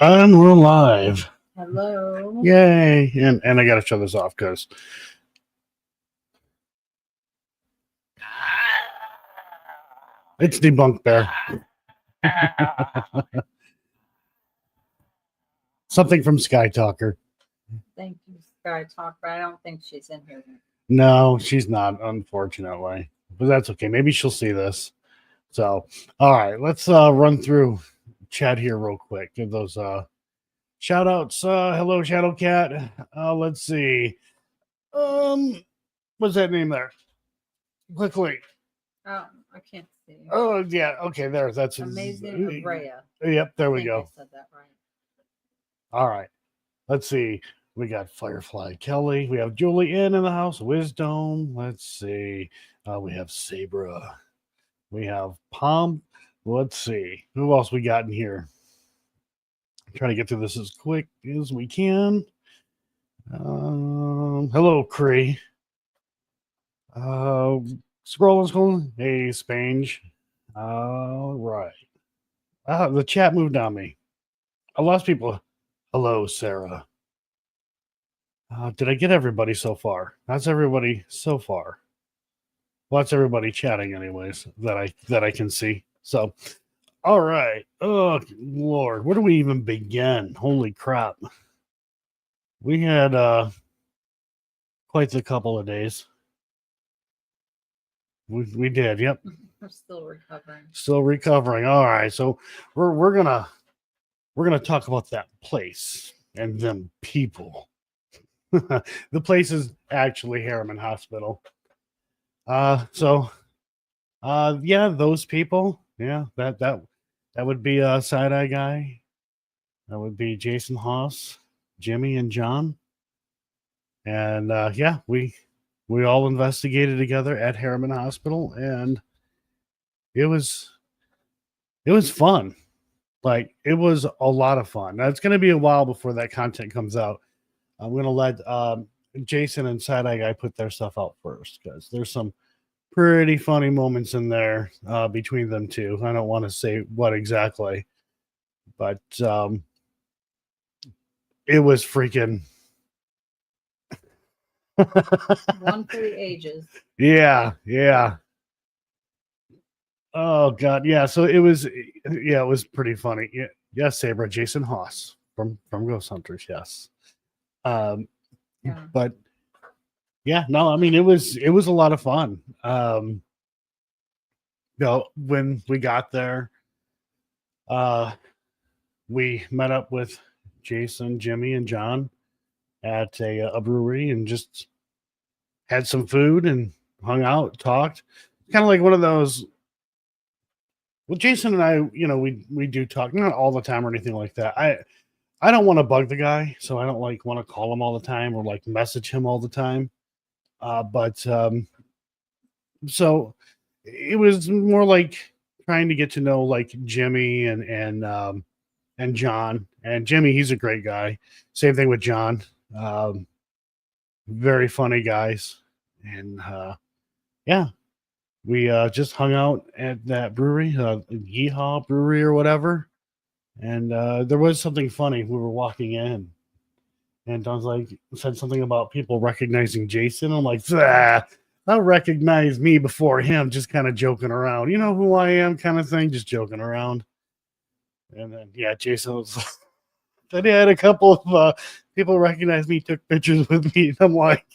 And we're live. Hello. Yay. And I got to show this off because it's debunked there. Something from Sky Talker. Thank you, Sky Talk, but I don't think she's in here. No, she's not, unfortunately. But that's okay. Maybe she'll see this. So, all right, let's run through chat here real quick. Give those shout outs. Hello, Shadow Cat. Let's see. What's that name there? Quickly. Oh, I can't see. Oh yeah, okay, there. That's Amazing Abrea. Yep, there we I think go. I said that right. All right. Let's see. We got Firefly Kelly. We have Julie in the house. Wisdom. Let's see. We have Sabra. We have Palm. Let's see. Who else we got in here? I'm trying to get through this as quick as we can. Hello, Cree. Scrolling. Hey, Spange. All right. The chat moved on me. I lost people. Hello, Sarah. Did I get everybody so far? That's everybody so far. Well, that's everybody chatting, anyways. That I can see. So, all right. Oh Lord, where do we even begin? Holy crap! We had quite a couple of days. We did. Yep. We're still recovering. Still recovering. All right. So we're gonna talk about that place and them people. The place is actually Harriman Hospital. Yeah, those people. Yeah, that would be Side Eye Guy. That would be Jason Haas, Jimmy, and John. And yeah, we all investigated together at Harriman Hospital, and it was fun. Like, it was a lot of fun. Now, it's going to be a while before that content comes out. I'm going to let Jason and Side Eye Guy put their stuff out first, because there's some pretty funny moments in there between them two. I don't want to say what exactly, but it was freaking One for the ages. yeah. Oh god, yeah. So it was pretty funny. Yeah, yes, Sabra, Jason Haas from Ghost Hunters, yes. Yeah. But yeah, no, I mean it was a lot of fun. When we got there, we met up with Jason, Jimmy, and John at a brewery and just had some food and hung out, talked. Kind of like one of those. Well, Jason and I, we do talk, not all the time or anything like that. I don't want to bug the guy, so I don't like want to call him all the time or like message him all the time. But so it was more like trying to get to know like Jimmy and John. And Jimmy, he's a great guy. Same thing with John. Very funny guys. And yeah, we just hung out at that brewery, Yeehaw Brewery or whatever. And there was something funny. We were walking in, and Don's like said something about people recognizing Jason. I'm like, I'll recognize me before him, just kind of joking around. You know who I am, kind of thing, just joking around. And then yeah, Jason was. Then he had a couple of people recognize me, took pictures with me, and I'm like,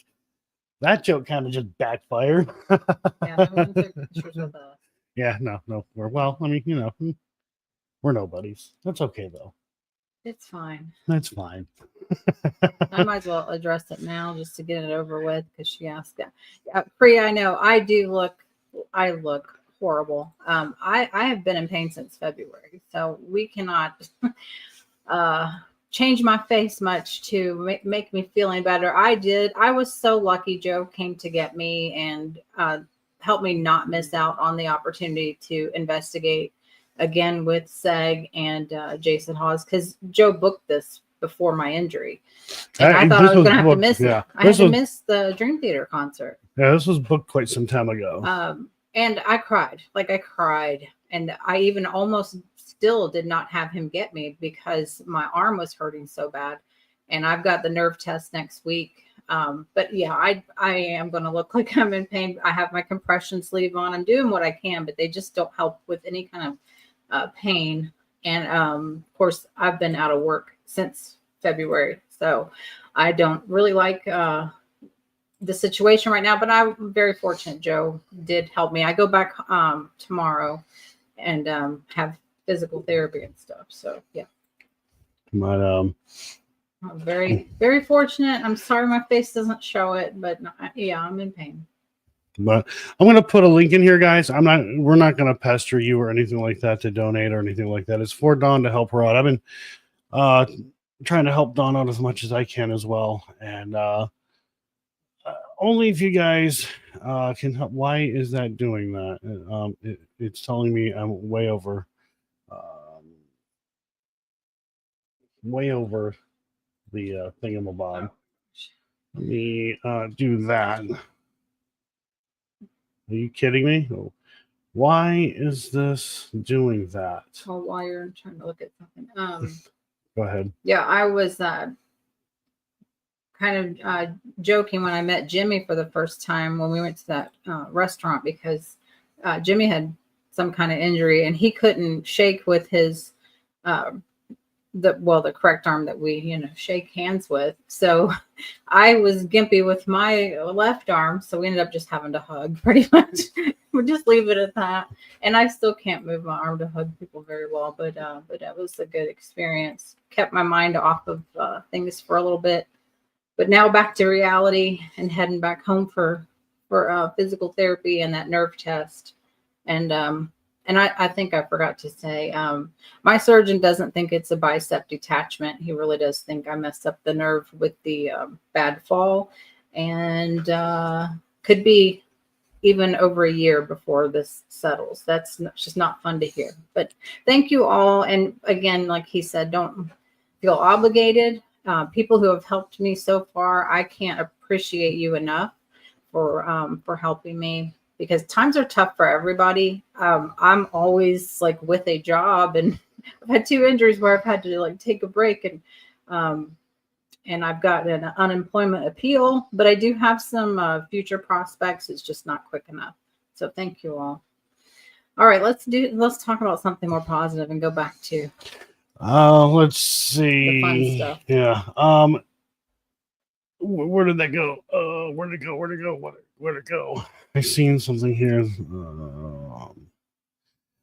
that joke kind of just backfired. Yeah, no one took pictures with us. Yeah, no, I mean, we're nobodies. That's okay though. It's fine. That's fine. I might as well address it now just to get it over with because she asked that. Priya, I know I look horrible. I have been in pain since February, so we cannot change my face much to make me feeling better. I was so lucky Joe came to get me and helped me not miss out on the opportunity to investigate again with Seg and Jason Hawes, because Joe booked this before my injury. And I thought I was going to have to miss it. I had to miss the Dream Theater concert. Yeah, this was booked quite some time ago. And I cried. And I even almost still did not have him get me because my arm was hurting so bad. And I've got the nerve test next week. But yeah, I am going to look like I'm in pain. I have my compression sleeve on. I'm doing what I can, but they just don't help with any kind of pain. And of course, I've been out of work since February. So I don't really like the situation right now, but I'm very fortunate. Joe did help me. I go back tomorrow and have physical therapy and stuff. So yeah. But I'm very, very fortunate. I'm sorry my face doesn't show it, but yeah, I'm in pain. But I'm going to put a link in here, guys. We're not going to pester you or anything like that to donate or anything like that. It's for Dawn to help her out. I've been trying to help Dawn out as much as I can as well. And only if you guys can help. Why is that doing that? It's telling me I'm way over the thingamabob. Let me do that. Are you kidding me? Why is this doing that? Oh, while you're trying to look at something. Go ahead. Yeah, I was kind of joking when I met Jimmy for the first time when we went to that restaurant because Jimmy had some kind of injury and he couldn't shake with his the correct arm that we shake hands with. So I was gimpy with my left arm, so we ended up just having to hug pretty much. We'll just leave it at that. And I still can't move my arm to hug people very well, but that was a good experience. Kept my mind off of things for a little bit, but now back to reality and heading back home for physical therapy and that nerve test. And I think I forgot to say, my surgeon doesn't think it's a bicep detachment. He really does think I messed up the nerve with the bad fall, and could be even over a year before this settles. That's just not fun to hear. But thank you all. And again, like he said, don't feel obligated. People who have helped me so far, I can't appreciate you enough for helping me. Because times are tough for everybody. I'm always like with a job, and I've had 2 injuries where I've had to like take a break, and I've got an unemployment appeal, but I do have some future prospects. It's just not quick enough. So thank you all. All right, let's talk about something more positive and go back to. Let's see. The fun stuff. Yeah. Where did that go? Where'd it go? I seen something here.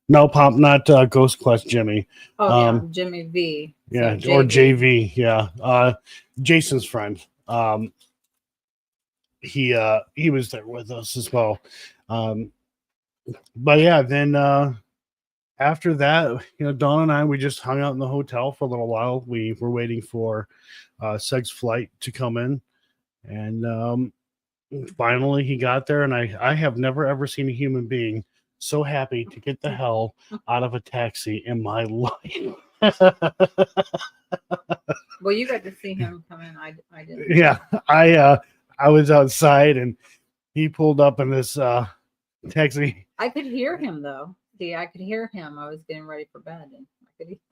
No, Pop, not Ghost Quest Jimmy. Yeah, Jimmy V. Yeah, or JV. Yeah. Jason's friend. He was there with us as well. But yeah, then after that, Dawn and I, we just hung out in the hotel for a little while. We were waiting for Seg's flight to come in. And finally he got there, and I have never ever seen a human being so happy to get the hell out of a taxi in my life. Well, you got to see him come in. I didn't. Yeah, I was outside and he pulled up in this taxi. I could hear him though. See, I could hear him. I was getting ready for bed, and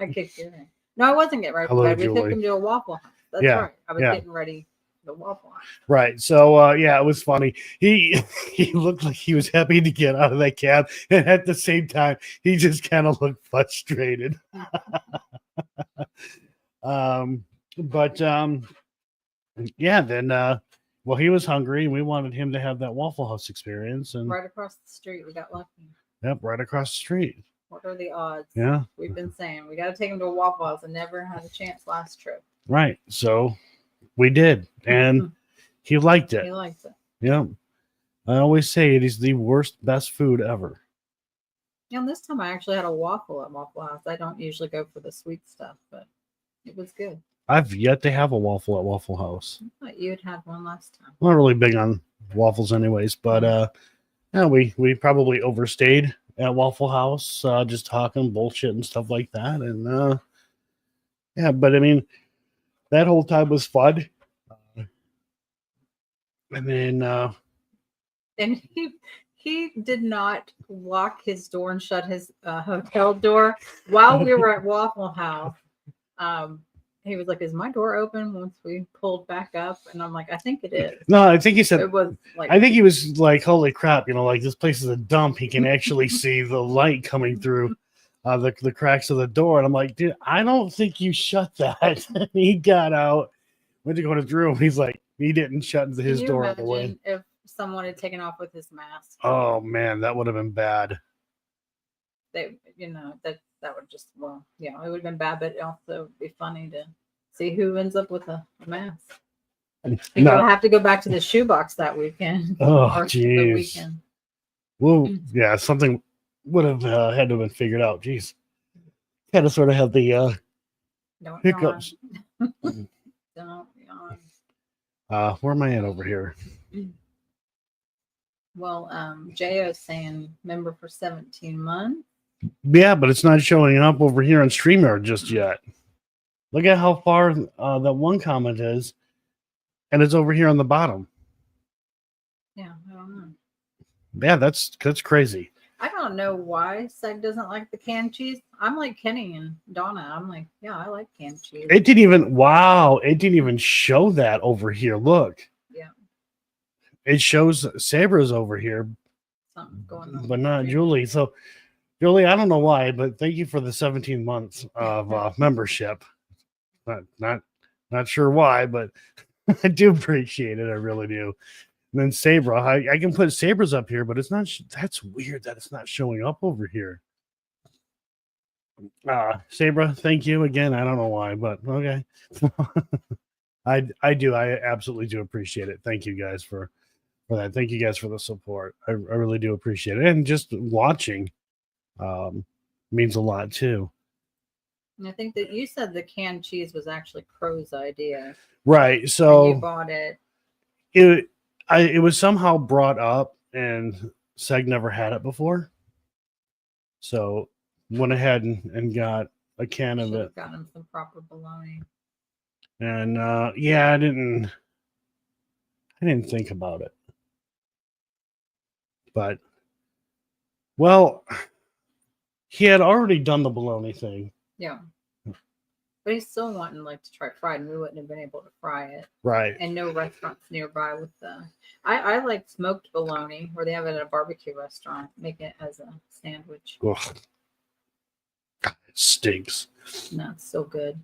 I could hear him. No, I wasn't getting ready for bed. We took him to a Waffle House. That's right. I was getting ready. The Waffle House. Right. So yeah, it was funny. He looked like he was happy to get out of that cab, and at the same time he just kind of looked frustrated. But yeah, then well, he was hungry and we wanted him to have that Waffle House experience, and right across the street we got lucky. Yep, right across the street. What are the odds? Yeah. We've been saying we got to take him to a Waffle House and never had a chance last trip. Right. So we did, and he liked it. He likes it. Yeah. I always say it is the best food ever. Yeah, and this time I actually had a waffle at Waffle House. I don't usually go for the sweet stuff, but it was good. I've yet to have a waffle at Waffle House. I thought you had one last time. I'm not really big on waffles anyways, but yeah, we probably overstayed at Waffle House, just talking bullshit and stuff like that. And yeah, but I mean, that whole time was fun. And then and He did not lock his door and shut his hotel door while we were at Waffle House. He was like, "Is my door open?" Once we pulled back up, and I'm like, "I think it is." No, I think he said. It was like, I think he was like, "Holy crap!" Like this place is a dump. He can actually see the light coming through the cracks of the door, and I'm like, "Dude, I don't think you shut that." And he got out, went to go to his room. He's like, he didn't shut his can you door all the way. imagine if someone had taken off with his mask? Oh man, that would have been bad. They, that would just, well, yeah, it would have been bad, but also be funny to see who ends up with a mask. You'll have to go back to the shoebox that weekend. Oh, the jeez. weekend. Well, yeah, something would have had to have been figured out. Jeez, had to sort of have the Don't hiccups. Don't yawn. Where am I at over here? Well, J.O.'s saying member for 17 months. Yeah, but it's not showing up over here on StreamYard just yet. Look at how far that one comment is, and it's over here on the bottom. Yeah, I don't know. Yeah, that's crazy. I don't know why Seg doesn't like the canned cheese. I'm like Kenny and Donna. I'm like, yeah, I like canned cheese. It didn't even show that over here. Look. Yeah. It shows Sabra's over here. Something's going on. But not Julie. So Julie, I don't know why, but thank you for the 17 months of membership. Not sure why, but I do appreciate it. I really do. And then Sabra, I can put Sabra's up here, but it's not. That's weird that it's not showing up over here. Sabra, thank you again. I don't know why, but okay. I absolutely do appreciate it. Thank you guys for that. Thank you guys for the support. I really do appreciate it. And just watching means a lot too. And I think that you said the canned cheese was actually Crow's idea. Right. So you bought it. It was somehow brought up, and Seg never had it before. So went ahead and got a can of it. Got him some proper bologna. And yeah, I didn't think about it. But well, he had already done the bologna thing. Yeah. But he's still wanting to try fried, and we wouldn't have been able to fry it. Right. And no restaurants nearby with the I like smoked bologna where they have it at a barbecue restaurant. Make it as a sandwich. Ugh. God, it stinks. No, it's so good.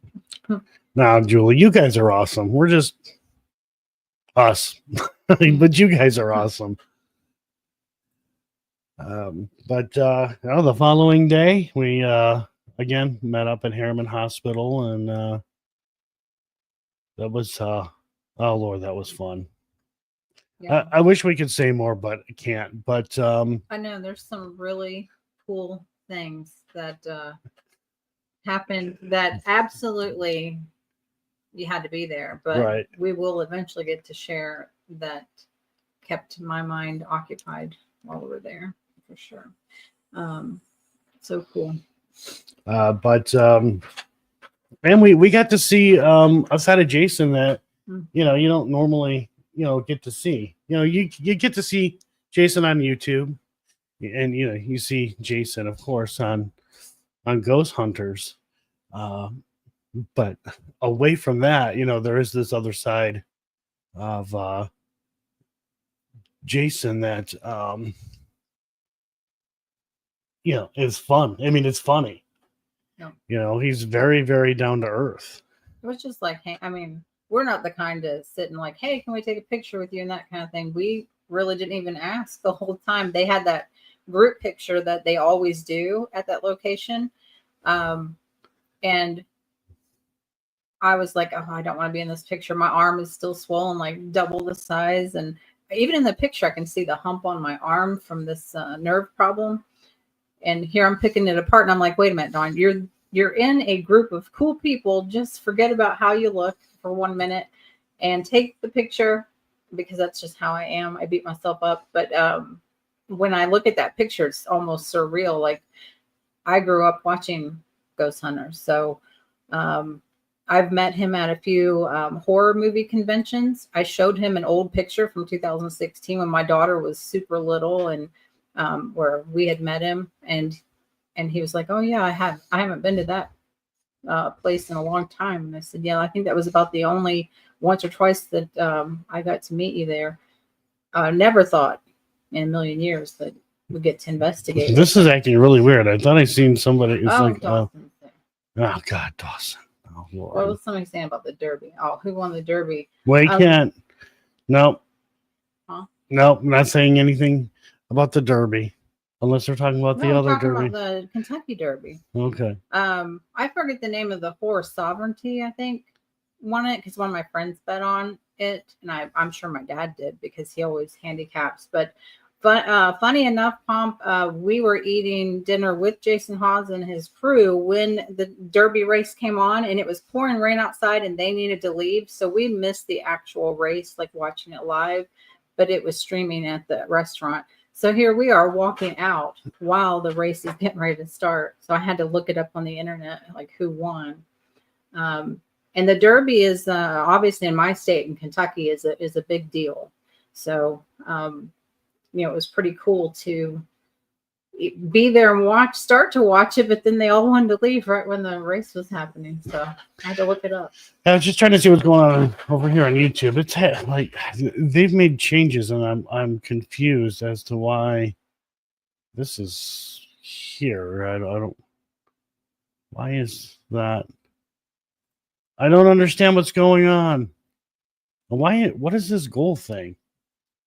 Nah, Julie, you guys are awesome. We're just us. But you guys are awesome. But the following day we again met up at Harriman Hospital, and that was oh Lord, that was fun. Yeah. I wish we could say more, but I can't. But I know there's some really cool things that happened that absolutely you had to be there, but we will eventually get to share that kept my mind occupied while we were there for sure. So cool. And we got to see a side of Jason that you don't normally get to see. You get to see Jason on YouTube, and you see Jason, of course, on Ghost Hunters. But away from that, there is this other side of Jason that is fun. I mean, it's funny. Yeah. He's very, very down to earth. It was just like, hey, I mean, we're not the kind to sit and like, hey, can we take a picture with you and that kind of thing. We really didn't even ask the whole time. They had that group picture that they always do at that location. And I was like, oh, I don't want to be in this picture. My arm is still swollen, like double the size. And even in the picture, I can see the hump on my arm from this nerve problem. And here I'm picking it apart. And I'm like, wait a minute, Dawn, you're in a group of cool people. Just forget about how you look for 1 minute and take the picture, because that's just how I am. I beat myself up. But when I look at that picture, it's almost surreal. Like, I grew up watching Ghost Hunters. So I've met him at a few horror movie conventions. I showed him an old picture from 2016 when my daughter was super little, and where we had met him, and he was like, "Oh yeah, I haven't been to that place in a long time." And I said, "Yeah, I think that was about the only once or twice that I got to meet you there. I never thought in a million years that we get to investigate." This is acting really weird. I thought I seen somebody. It's like, Dawson's there. oh God, Dawson. Oh Lord. What was somebody saying about the Derby? Oh, who won the Derby? Well, you can't. Nope. Huh? Nope. Not saying anything about the Derby, unless they're talking about the I'm other talking Derby. about the Kentucky Derby. Okay. I forget the name of the horse. Sovereignty, I think, won it because one of my friends bet on it, and I'm sure my dad did because he always handicaps. But funny enough, Pomp, we were eating dinner with Jason Hawes and his crew when the Derby race came on, and it was pouring rain outside, and they needed to leave, so we missed the actual race, like watching it live, but it was streaming at the restaurant. So here we are walking out while the race is getting ready to start. So I had to look it up on the internet, like who won. And the Derby is obviously in my state in Kentucky is a big deal. So it was pretty cool to be there and start to watch it, but then they all wanted to leave right when the race was happening. So I had to look it up. I was just trying to see what's going on over here on YouTube. It's like they've made changes, and I'm confused as to why this is here. I don't. Why is that? I don't understand what's going on. Why? What is this goal thing?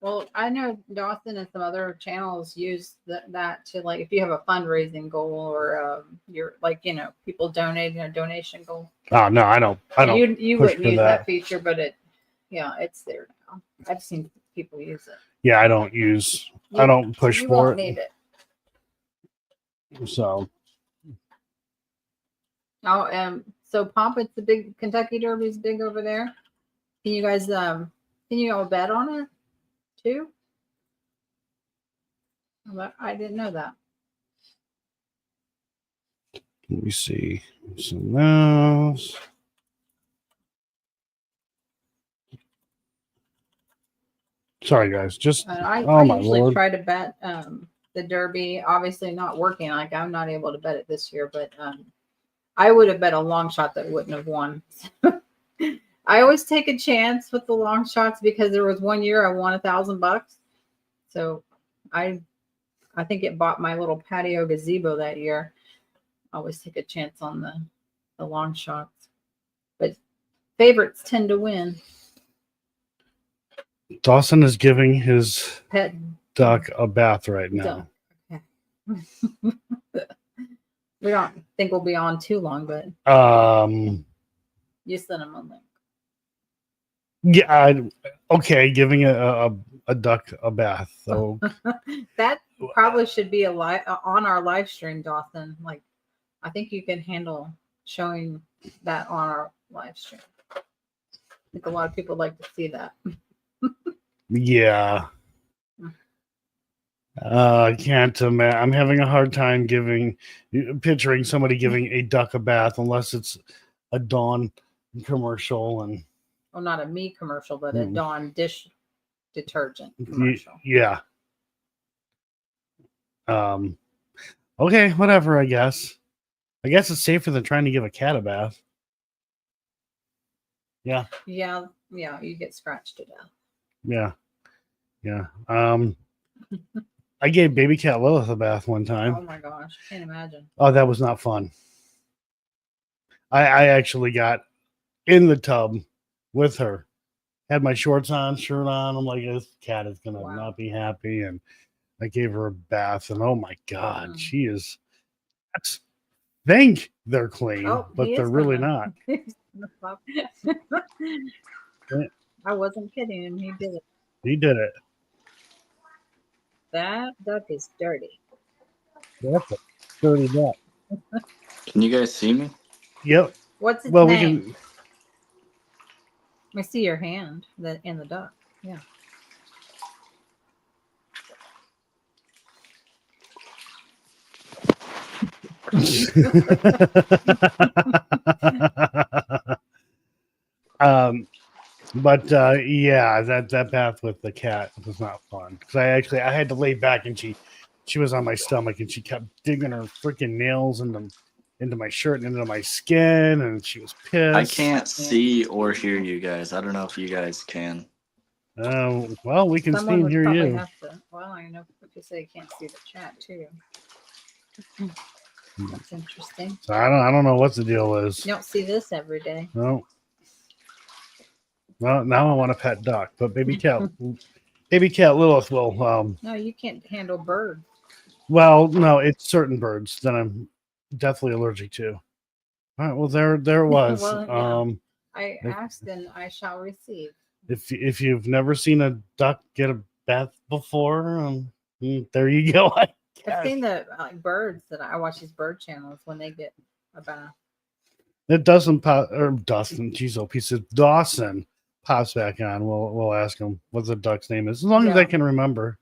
Well, I know Dawson and some other channels use that to, like, if you have a fundraising goal or you're like, people donating a donation goal. Oh no, I don't. You wouldn't use that feature, but it's there now. I've seen people use it. Yeah, I don't use. I don't push you for won't it. Need it. So. Oh, so Pomp, it's the big Kentucky Derby's big over there. Can you guys can you all bet on it too? I didn't know that. Let me see. Some else. Sorry, guys. Just I my usually Lord. try to bet the Derby. Obviously, not working. Like, I'm not able to bet it this year, but I would have bet a long shot that wouldn't have won. I always take a chance with the long shots because there was one year I won $1,000. So I think it bought my little patio gazebo that year. I always take a chance on the long shots, but favorites tend to win. Dawson is giving his Pet duck a bath right now. Okay. We don't think we'll be on too long, but you sent him a link. Yeah, okay, giving a duck a bath. So that probably should be on our live stream, Dawson. Like, I think you can handle showing that on our live stream. I think a lot of people like to see that. Yeah. I can't imagine. I'm having a hard time picturing somebody giving a duck a bath unless it's a Dawn commercial and. Well, not a me commercial, but a Dawn dish detergent commercial. Yeah. Okay, whatever. I guess it's safer than trying to give a cat a bath. Yeah. Yeah. You get scratched to death. Yeah. I gave baby cat Lilith a bath one time. Oh my gosh, can't imagine. Oh, that was not fun. I actually got in the tub with her, had my shorts on, shirt on. I'm like, this cat is gonna not be happy, and I gave her a bath, and oh my god, she is. Think they're clean, but they're really not. I wasn't kidding him. He did it. He did it. That duck is dirty. That's a dirty duck. Can you guys see me? Yep. What's its name? We can. I see your hand in the duck. Yeah. But yeah, that bath with the cat was not fun because I had to lay back and she she was on my stomach and she kept digging her freaking nails into my shirt and into my skin, and she was pissed. I can't see or hear you guys. I don't know if you guys can. Well, we can Someone see and would hear probably you. have to. Well, I know if you say you can't see the chat too. That's interesting. So I don't know what the deal is. You don't see this every day. No. Well, now I want a pet duck, but baby cat Lilith will. No, you can't handle birds. Well, no, it's certain birds that I'm definitely allergic to. All right. Well, there it was. Well, yeah. I if- asked and I shall receive. If you've never seen a duck get a bath before, there you go. I've seen the birds that I watch these bird channels when they get a bath. It doesn't pop, or Dustin, geez, oh, piece of Dawson pops back on. We'll ask him what the duck's name is, as long as I Yeah. can remember.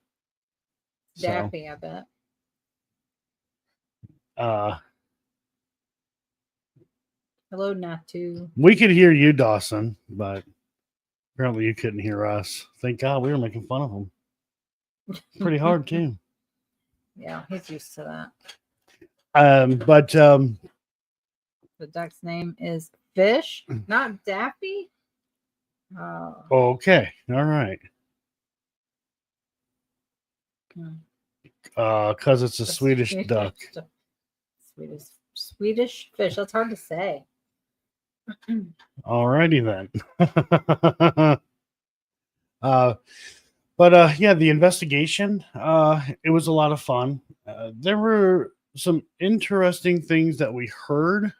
So, Daffy, I bet. Hello, Natu. we could hear you, Dawson, but apparently you couldn't hear us. Thank God we were making fun of him. Pretty hard too. Yeah, he's used to that. But The duck's name is Fish, not Daffy. Oh, okay, all right. Hmm. Because it's a Swedish duck. Swedish fish. That's hard to say. Alrighty then. Yeah, the investigation, it was a lot of fun. There were some interesting things that we heard,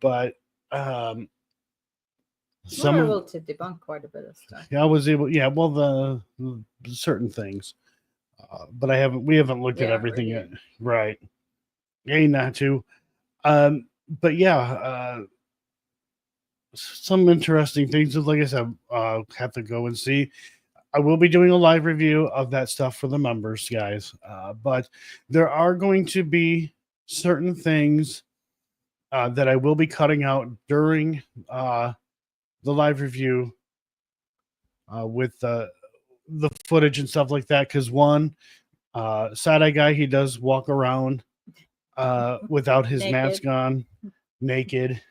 but We some were of- able to debunk quite a bit of stuff. I was able, yeah, well, the certain things, but we haven't looked at Yeah, everything we yet, did. right? Yay, not to. But yeah, some interesting things. Like I said, have to go and see. I will be doing a live review of that stuff for the members, guys. But there are going to be certain things that I will be cutting out during the live review with the footage and stuff like that. Because one, side-eye guy, he does walk around without his Naked. mask on, naked,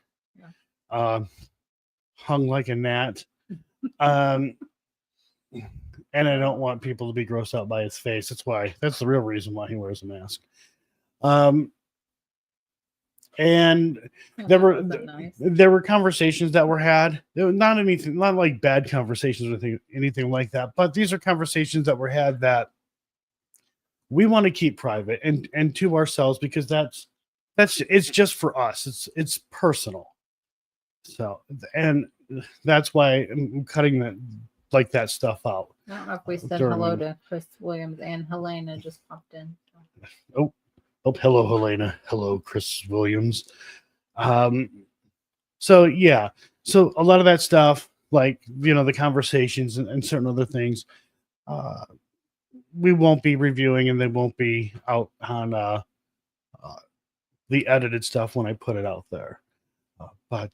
Yeah. hung like a gnat. And I don't want people to be grossed out by his face. That's the real reason why he wears a mask. And there were Wasn't nice. there were conversations that were had. There were not like bad conversations or anything like that, but these are conversations that were had that we want to keep private and to ourselves, because that's it's just for us. It's personal. So, and that's why I'm cutting that stuff out. I don't know if we said during- hello to Chris Williams and Helena just popped in. Oh, hello, Helena. Hello, Chris Williams. So yeah, so a lot of that stuff, like, the conversations and certain other things, we won't be reviewing, and they won't be out on the edited stuff when I put it out there. But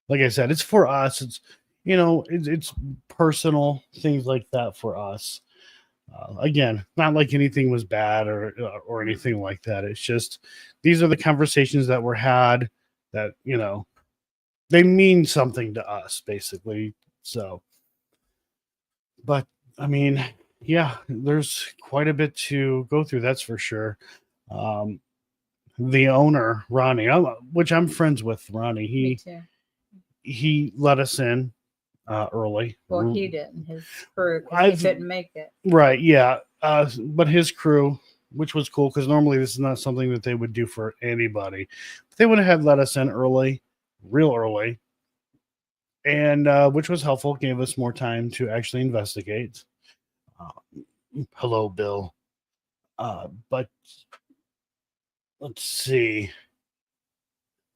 like I said, it's for us. It's it's personal things like that for us. Again, not like anything was bad or anything like that. It's just these are the conversations that were had that they mean something to us, basically. So, but I mean, yeah, there's quite a bit to go through. That's for sure. The owner, Ronnie, which I'm friends with, Ronnie, Me too. he let us in early. Well, he didn't. His crew, 'cause he I've- couldn't make it. Right, yeah. But his crew, which was cool, because normally this is not something that they would do for anybody. They would have let us in early, real early, and which was helpful, gave us more time to actually investigate. Hello, Bill. But let's see.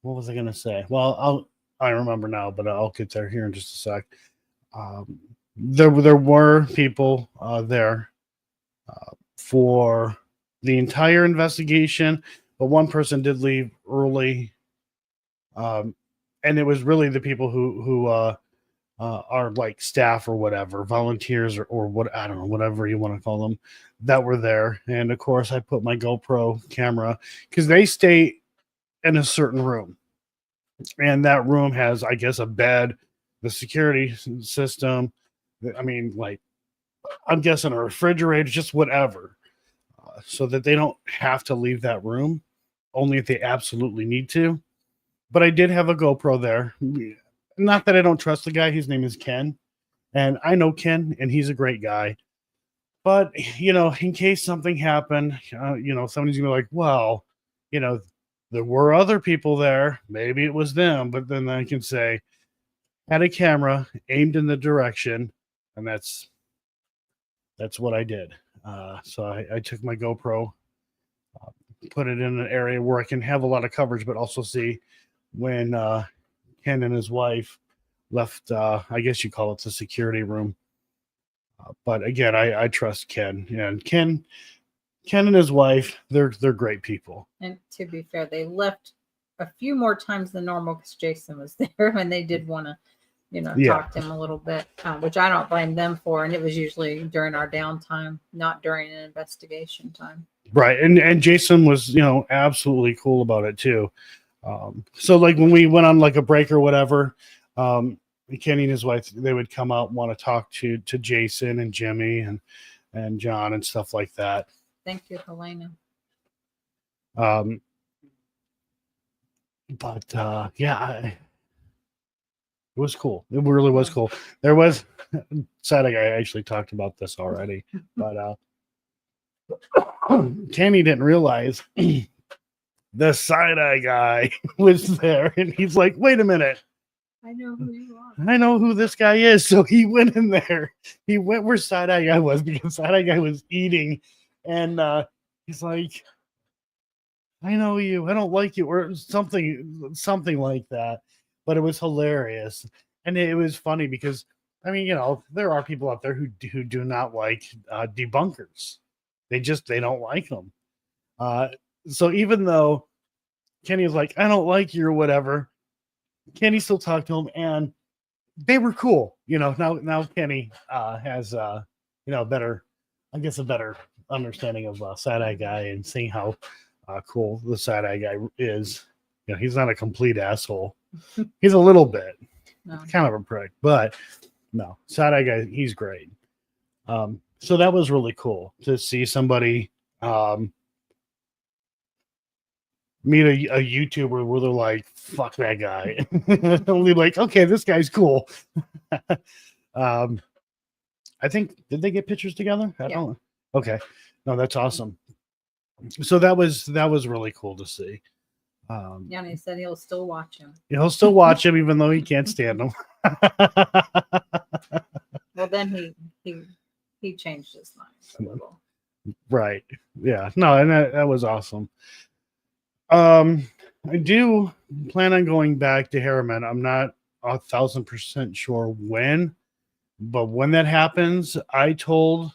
What was I going to say? Well, I remember now, but I'll get there here in just a sec. There were people there for the entire investigation, but one person did leave early, and it was really the people who our like staff or whatever, volunteers or what, I don't know, whatever you want to call them, that were there. And of course, I put my GoPro camera because they stay in a certain room, and that room has, I guess, a bed, the security system. I mean, like, I'm guessing a refrigerator, just whatever, so that they don't have to leave that room, only if they absolutely need to. But I did have a GoPro there. Not that I don't trust the guy. His name is Ken, and I know Ken, and he's a great guy. But in case something happened, somebody's gonna be like, well, there were other people there. Maybe it was them. But then I can say, had a camera aimed in the direction, and that's what I did. So I took my GoPro, put it in an area where I can have a lot of coverage, but also see when Ken and his wife left. I guess you call it the security room. But again, I trust Ken, and Ken and his wife, they're great people. And to be fair, they left a few more times than normal because Jason was there, and they did want to, talk to him a little bit, which I don't blame them for. And it was usually during our downtime, not during an investigation time. Right, and Jason was, absolutely cool about it too. So like when we went on like a break or whatever, Kenny and his wife, they would come out and want to talk to Jason and Jimmy and John and stuff like that. Thank you, Helena. But yeah, it was cool. It really was cool. There was sad. I actually talked about this already, but Kenny didn't realize the side-eye guy was there, and he's like, "Wait a minute, I know who you are. I know who this guy is." So he went in there. He went where side-eye guy was because side-eye guy was eating, and he's like, "I know you. I don't like you," or something like that. But it was hilarious, and it was funny because I mean, there are people out there who do not like debunkers. They don't like them. So even though Kenny was like, "I don't like you" or whatever, Kenny still talked to him, and they were cool. Now Kenny has a better understanding of side-eye guy and seeing how cool the side-eye guy is. He's not a complete asshole. He's a little bit kind of a prick, but no, side-eye guy, he's great. So that was really cool to see somebody meet a YouTuber where they're like, "Fuck that guy." Only like, okay, this guy's cool. I think, did they get pictures together? I don't know. Okay. No, that's awesome. So that was really cool to see. And he said he'll still watch him. He'll still watch him even though he can't stand him. Well, then he changed his mind a little. Right. Yeah. No, and that was awesome. I do plan on going back to Harriman. I'm not 1,000% sure when, but when that happens, I told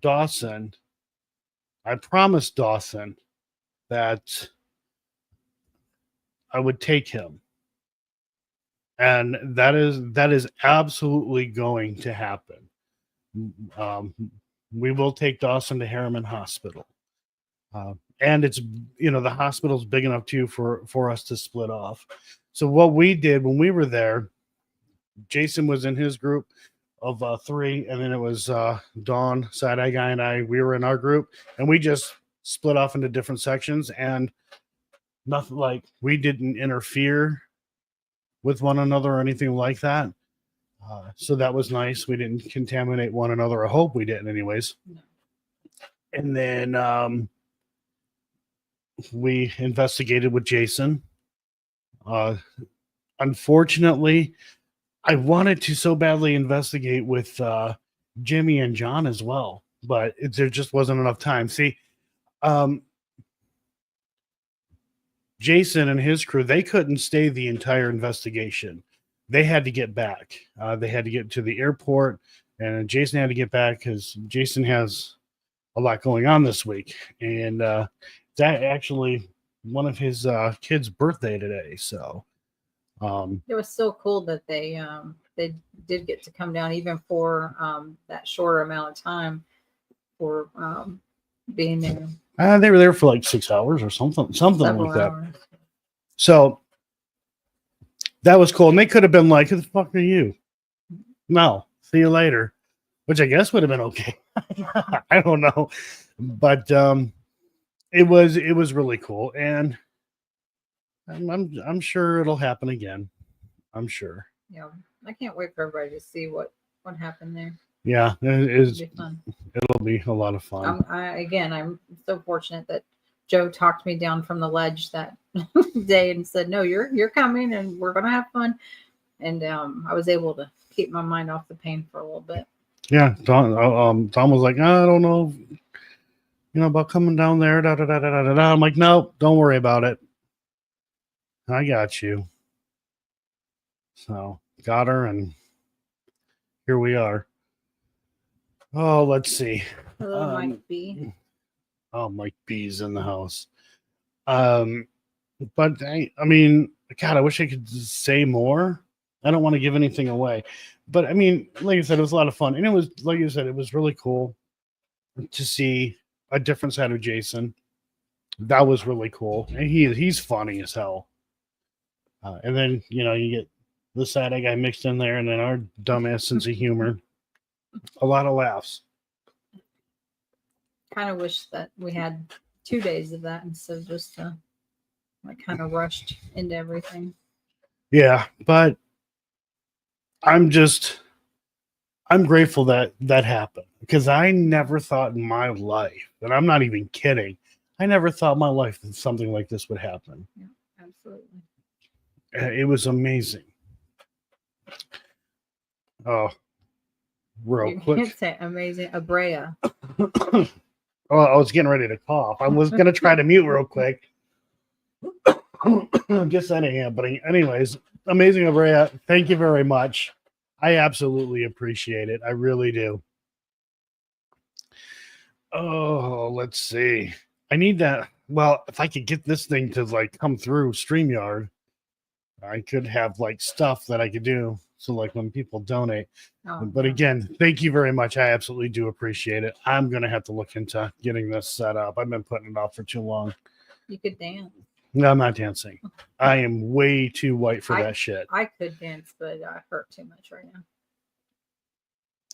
Dawson, I promised Dawson that I would take him. And that is absolutely going to happen. We will take Dawson to Harriman Hospital. And it's, the hospital's big enough too for us to split off. So what we did when we were there, Jason was in his group of 3, and then it was Dawn, side-eye guy, and I. We were in our group, and we just split off into different sections, and nothing, like, we didn't interfere with one another or anything like that. So that was nice. We didn't contaminate one another. I hope we didn't, anyways. No. And then we investigated with Jason. Unfortunately, I wanted to so badly investigate with Jimmy and John as well, but there just wasn't enough time. See, Jason and his crew, they couldn't stay the entire investigation. They had to get back. They had to get to the airport, and Jason had to get back because Jason has a lot going on this week. And that actually one of his kids' birthday today. So it was so cool that they they did get to come down even for that shorter amount of time for being there They were there for like 6 hours or something several like that. hours. So that was cool. And they could have been like, who the fuck are you? No, see you later. Which I guess would have been okay. I don't know. But it was really cool. And I'm sure it'll happen again. I'm sure. Yeah, I can't wait for everybody to see what happened there. Yeah, It'll be fun. It'll be a lot of fun. I'm so fortunate that Joe talked me down from the ledge that day and said, "No, you're coming, and we're gonna have fun." And I was able to keep my mind off the pain for a little bit. Yeah, Tom was like, I don't know, about coming down there. Da, da, da, da, da, da. I'm like, no, don't worry about it. I got you. So got her, and here we are. Oh, let's see. Hello, Mike B. Oh, Mike B's in the house. But I mean, God, I wish I could say more. I don't want to give anything away, but I mean, like I said, it was a lot of fun, and it was, like you said, it was really cool to see a different side of Jason. That was really cool, and he's funny as hell. And then you get the side guy mixed in there, and then our dumbass sense of humor. A lot of laughs. Kind of wish that we had 2 days of that instead of just kind of rushed into everything. Yeah, but I'm grateful that happened, because I never thought in my life, and I'm not even kidding, I never thought in my life that something like this would happen. Yeah, absolutely. It was amazing. Oh, real quick. You can't say amazing. Abrea. Oh, I was getting ready to cough. I was going to try to mute real quick. Just anyhow, but anyways, amazing, Abrea. Thank you very much. I absolutely appreciate it. I really do. Oh, let's see. I need that. Well, if I could get this thing to like come through StreamYard, I could have like stuff that I could do. So like when people donate. But again, thank you very much. I absolutely do appreciate it. I'm going to have to look into getting this set up. I've been putting it off for too long. You could dance. No, I'm not dancing. I am way too white for that shit. I could dance, but I hurt too much right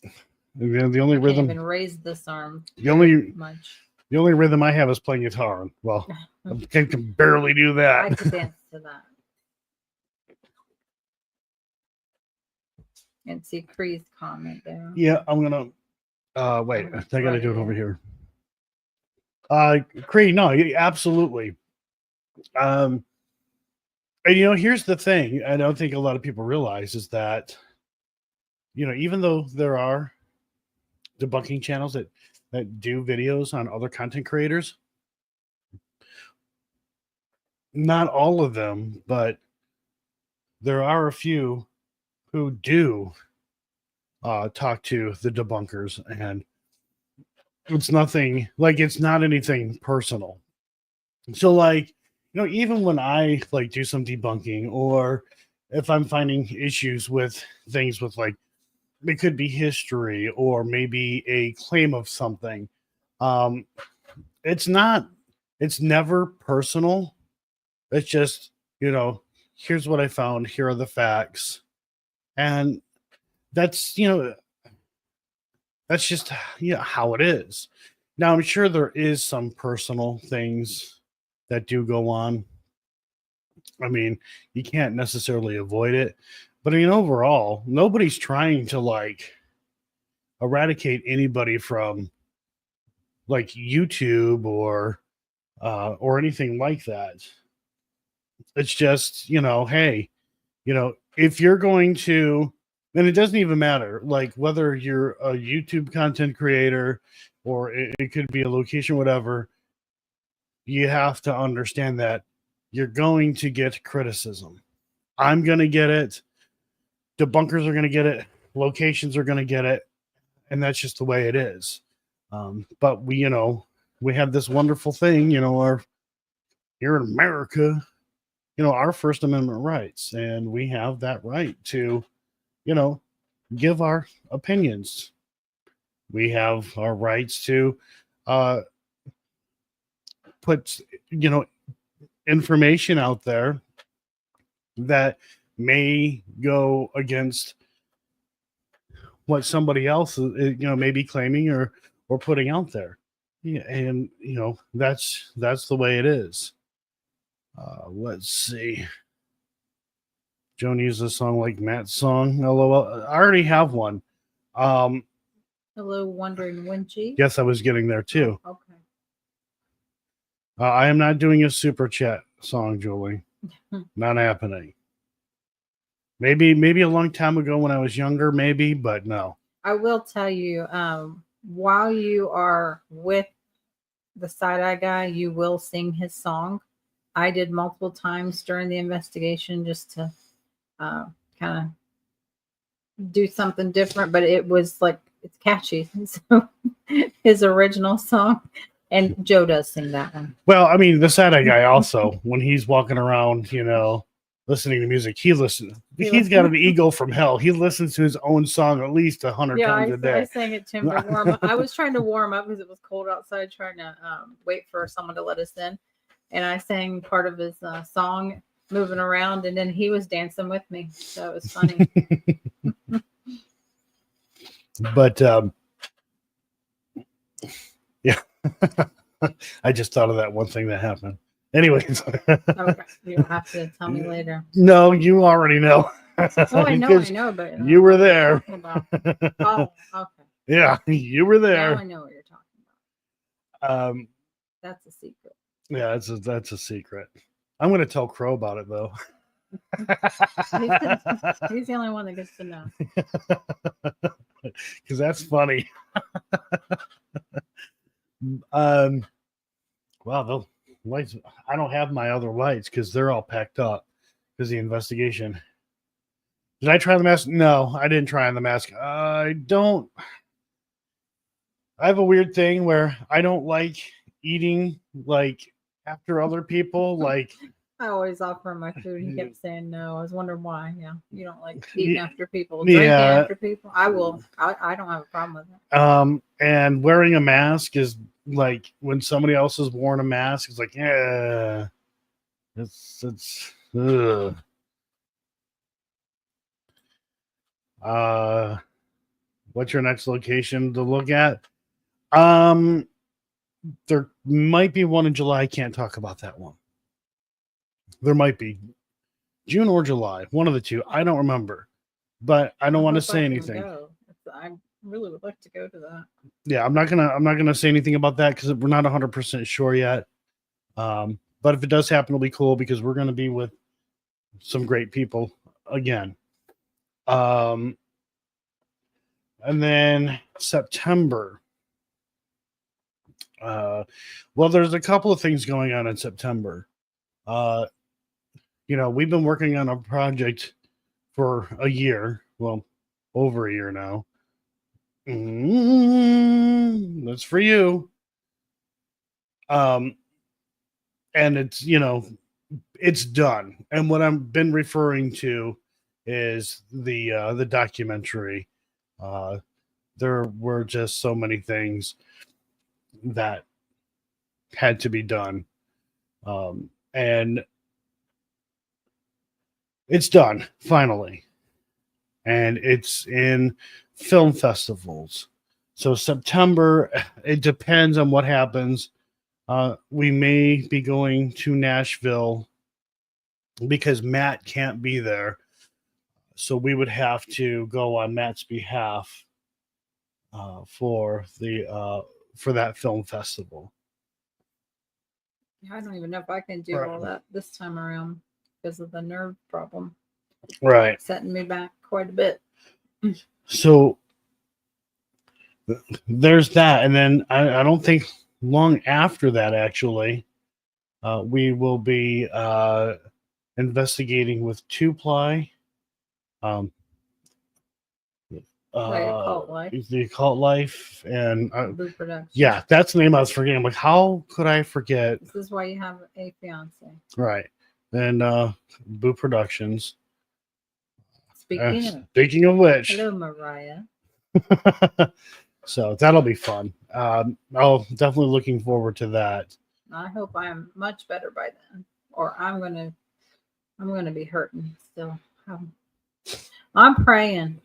now. The only rhythm. Can't even raise this arm. The only much. The only rhythm I have is playing guitar. Well, I can barely do that. I could dance to that. And see Cree's comment there. Yeah, I'm gonna. Wait, I gotta do it over here. Cree, no, absolutely. And here's the thing. I don't think a lot of people realize is that, even though there are debunking channels that do videos on other content creators, not all of them, but there are a few who do talk to the debunkers, and it's nothing like, it's not anything personal. So like, even when I like do some debunking, or if I'm finding issues with things with like, it could be history or maybe a claim of something. It's never personal. It's just, here's what I found. Here are the facts. And that's, that's just, how it is. Now, I'm sure there is some personal things that do go on. I mean, you can't necessarily avoid it. But overall, nobody's trying to like eradicate anybody from like YouTube or anything like that. It's just, hey, if you're going to, and it doesn't even matter, like whether you're a YouTube content creator or it could be a location, whatever, you have to understand that you're going to get criticism. I'm going to get it. Debunkers are going to get it. Locations are going to get it. And that's just the way it is. But we have this wonderful thing, here in America, our First Amendment rights, and we have that right to give our opinions. We have our rights to uh, put, information out there that may go against what somebody else may be claiming or putting out there. Yeah, and that's the way it is. Let's see. Joan used a song like Matt's song. LOL. I already have one. Hello, Wondering Winchy. Yes, I was getting there too. Okay. I am not doing a super chat song, Julie. Not happening. Maybe a long time ago when I was younger, maybe, but no. I will tell you, while you are with the side-eye guy, you will sing his song. I did multiple times during the investigation just to kind of do something different, but it was like, it's catchy. So his original song, and Joe does sing that one. Well, I mean, the side-eye guy also, when he's walking around, listening to music, he's got an ego from hell. He listens to his own song at least 100 times a day. I sang it to him to warm up. I was trying to warm up because it was cold outside, trying to wait for someone to let us in. And I sang part of his song, moving around, and then he was dancing with me. So it was funny. But yeah, I just thought of that one thing that happened. Anyways, Okay, you'll have to tell me later. No, you already know. Oh, I know, but you were there. Oh, okay. Yeah, you were there. Now I know what you're talking about. That's a secret. Yeah, that's a secret. I'm going to tell Crow about it though. He's the only one that gets to know. Because that's funny. Wow, the lights. I don't have my other lights because they're all packed up because the investigation. Did I try the mask? No, I didn't try on the mask. I don't. I have a weird thing where I don't like eating like after other people. Like I always offer him my food. He kept saying no. I was wondering why. Yeah, you don't like eating after people, drinking after people. I will. I don't have a problem with it. And wearing a mask is like when somebody else has worn a mask. It's like, yeah, it's. Ugh. What's your next location to look at? There might be one in July. I can't talk about that one. There might be June or July, one of the two. I don't remember, but I don't want to say anything. I really would like to go to that. Yeah, I'm not gonna say anything about that because we're not 100% sure yet. But if it does happen, it'll be cool because we're gonna be with some great people again. And then September. Well, there's a couple of things going on in September. We've been working on a project for a year. Well, over a year now. That's for you. And it's, it's done. And what I've been referring to is the documentary. There were just so many things that had to be done. And it's done finally. And it's in film festivals. So September, it depends on what happens. We may be going to Nashville because Matt can't be there. So we would have to go on Matt's behalf for that film festival. I don't even know if I can do all that this time around because of the nerve problem. Right. Setting me back quite a bit. So there's that. And then I don't think long after that, actually, we will be investigating with 2-Ply. Occult Life. The Occult Life. And Boo Productions. yeah, that's the name I was forgetting. I'm like, how could I forget? This is why you have a fiance. Right. And Boo Productions. Speaking of which, hello, Mariah. so that'll be fun. I'll definitely looking forward to that. I hope I am much better by then, or I'm gonna be hurting still. I'm praying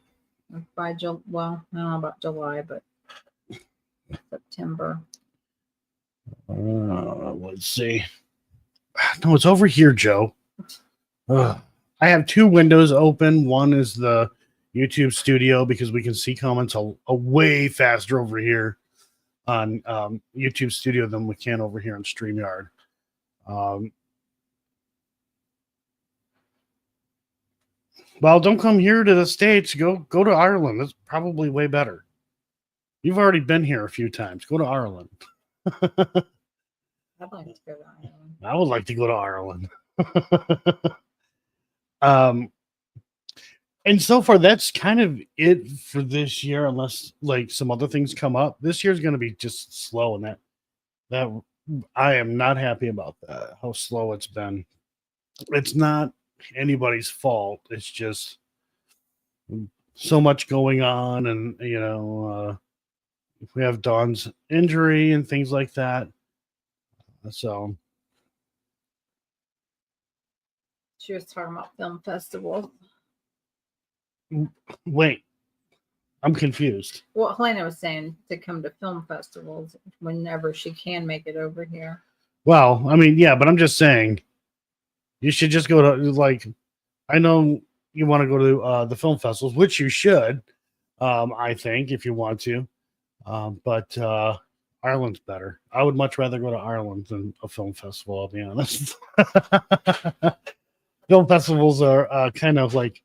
by well, I don't know about July, but September. Let's see. No, it's over here, Joe. Ugh. I have two windows open. One is the YouTube studio because we can see comments a way faster over here on YouTube studio than we can over here on StreamYard. Well, don't come here to the States. Go to Ireland. That's probably way better. You've already been here a few times. Go to Ireland. I'd like to go to Ireland. I would like to go to Ireland. And so far, that's kind of it for this year, unless like some other things come up. This year's going to be just slow, and that I am not happy about that. How slow it's been. It's not anybody's fault. It's just so much going on, and we have Dawn's injury and things like that. So she was talking about film festivals. Wait, I'm confused. Well, Helena was saying to come to film festivals whenever she can make it over here. Well, I mean, yeah, but I'm just saying you should just go to, like, I know you want to go to the film festivals, which you should, I think, if you want to. But Ireland's better. I would much rather go to Ireland than a film festival, I'll be honest. Film festivals are kind of like,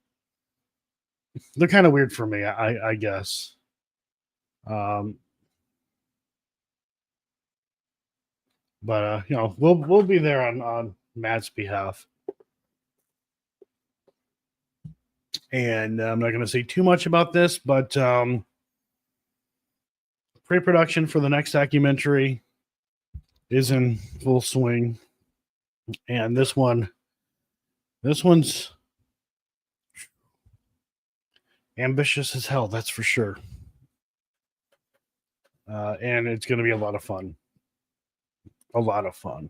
they're kind of weird for me, I guess. But we'll be there on Matt's behalf. And I'm not going to say too much about this, but pre-production for the next documentary is in full swing. And this one's ambitious as hell, that's for sure. And it's going to be a lot of fun. A lot of fun.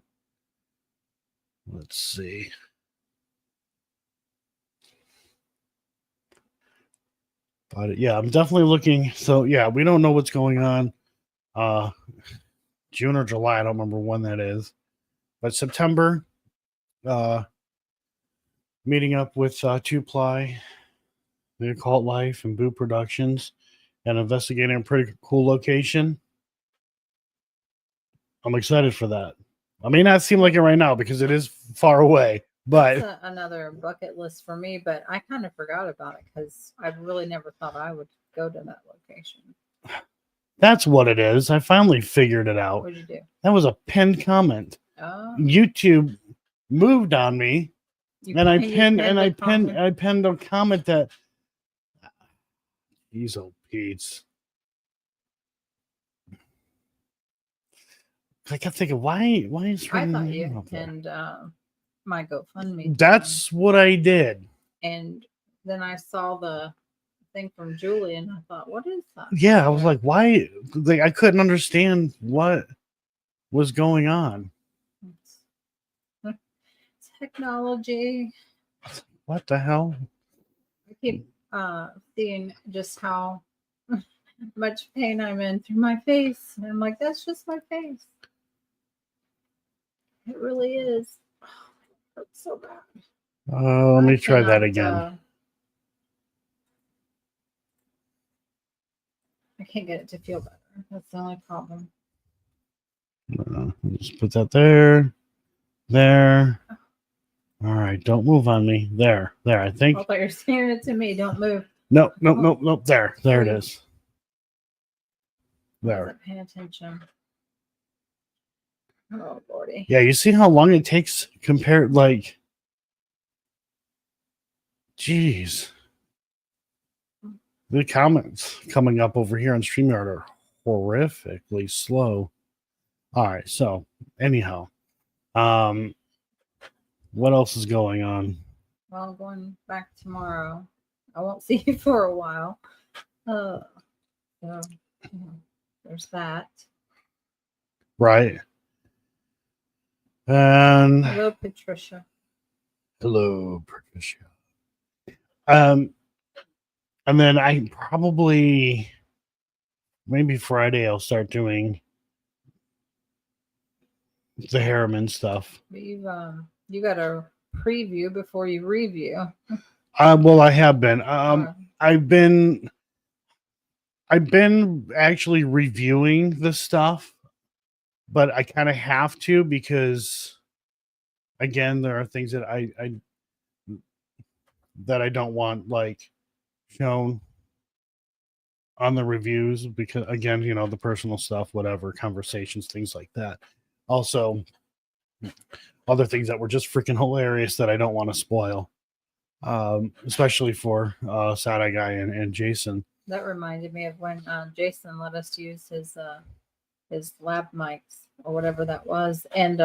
Let's see. But yeah, I'm definitely looking. So yeah, we don't know what's going on. June or July, I don't remember when that is. But September, meeting up with Two Ply, The Occult Life, and Boo Productions, and investigating a pretty cool location. I'm excited for that. I may not seem like it right now because it is far away, but that's another bucket list for me. But I kind of forgot about it because I really never thought I would go to that location. that's what it is. I finally figured it out. What'd you do? That was a pinned comment. Oh, YouTube moved on me, I pinned a comment that these old Pete's. I kept thinking, why is I her thought name you up there? pinned my GoFundMe. That's what I did. And then I saw the thing from Julie, and I thought, what is that? Yeah, I was like, why? Like, I couldn't understand what was going on. It's technology. What the hell? I keep seeing just how much pain I'm in through my face. And I'm like, that's just my face. It really is. Oh, it hurts so bad. Let me try that cannot, again. I can't get it to feel better. That's the only problem. Just put that there. There. All right, don't move on me. There. I think. I thought you were staring it to me. Don't move. Nope. There it is. I There. wasn't paying attention. Oh, Lordy. Yeah, you see how long it takes compared, like, geez. The comments coming up over here on StreamYard are horrifically slow. All right, so anyhow, what else is going on? Well, going back tomorrow. I won't see you for a while. So, yeah, there's that. Right. And Hello, Patricia. hello, Patricia. And then I probably maybe Friday I'll start doing the Harriman stuff. But you got a preview before you review. Well, I have been. Uh, I've been actually reviewing the stuff, but I kind of have to because, again, there are things that I don't want like shown on the reviews because, again, the personal stuff, whatever, conversations, things like that. Also, other things that were just freaking hilarious that I don't want to spoil, especially for Sad Eye Guy and Jason. that reminded me of when Jason let us use his lab mics or whatever that was, and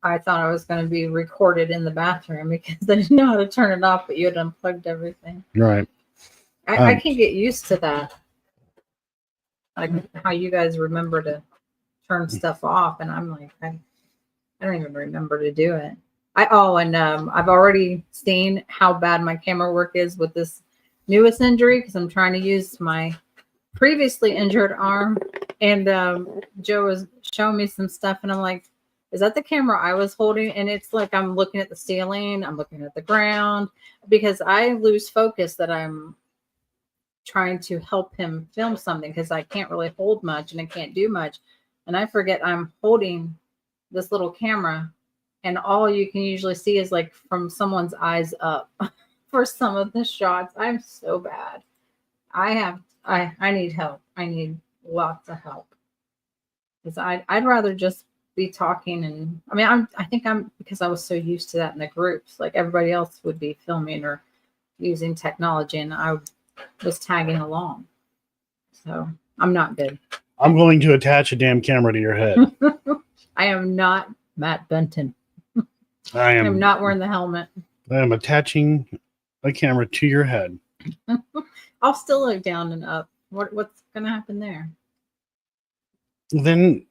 I thought I was going to be recorded in the bathroom because I didn't know how to turn it off, but you had unplugged everything. Right. I can get used to that, like how you guys remember to turn stuff off, and I'm like, I don't even remember to do it. I've already seen how bad my camera work is with this newest injury because I'm trying to use my previously injured arm, and Joe was showing me some stuff, and I'm like, is that the camera I was holding? And it's like I'm looking at the ceiling, I'm looking at the ground because I lose focus that I'm trying to help him film something because I can't really hold much and I can't do much. And I forget I'm holding this little camera and all you can usually see is like from someone's eyes up for some of the shots. I'm so bad. I need help. I need lots of help. Because I'd rather just be talking and I think I'm because I was so used to that in the groups. Like everybody else would be filming or using technology and I was tagging along. So I'm not good. I'm going to attach a damn camera to your head. I am not Matt Benton. I I'm not wearing the helmet. I am attaching a camera to your head. I'll still look down and up. What's gonna happen there? Then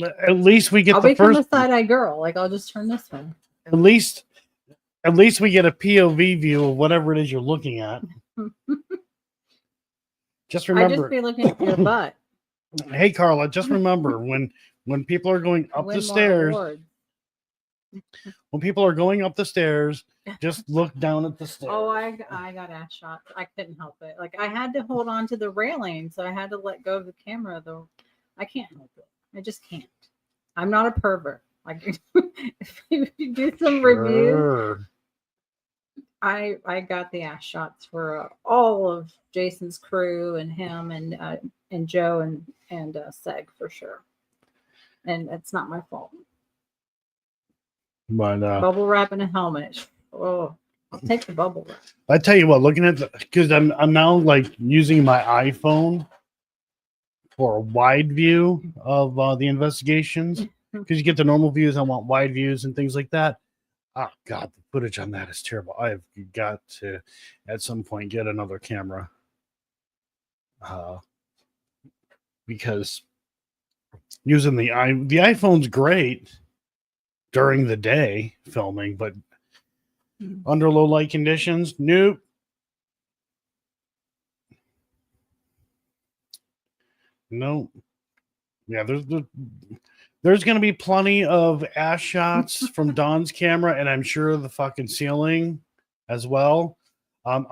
at least we get I'll the become first. a side-eye girl. Like I'll just turn this way. At least we get a POV view of whatever it is you're looking at. Just I remember. just be looking at your butt. Hey Carla, just remember when people are going up Win the more stairs, awards. when people are going up the stairs, just look down at the stairs. Oh, I got ass shots. I couldn't help it. Like I had to hold on to the railing, so I had to let go of the camera. Though I can't help it. I just can't. I'm not a pervert. Like if you do some reviews, Sure. I got the ass shots for all of Jason's crew and him and Joe and Seg for sure. And it's not my fault. But Bubble wrap and a helmet. Oh, I'll take the bubble wrap. I tell you what, looking at because I'm now like using my iPhone for a wide view of the investigations because you get the normal views. I want wide views and things like that. Oh God, the footage on that is terrible. I've got to at some point get another camera because using the iPhone's great during the day filming, but under low light conditions, nope. Nope. Yeah, there's going to be plenty of ass shots from Dawn's camera, and I'm sure the fucking ceiling as well.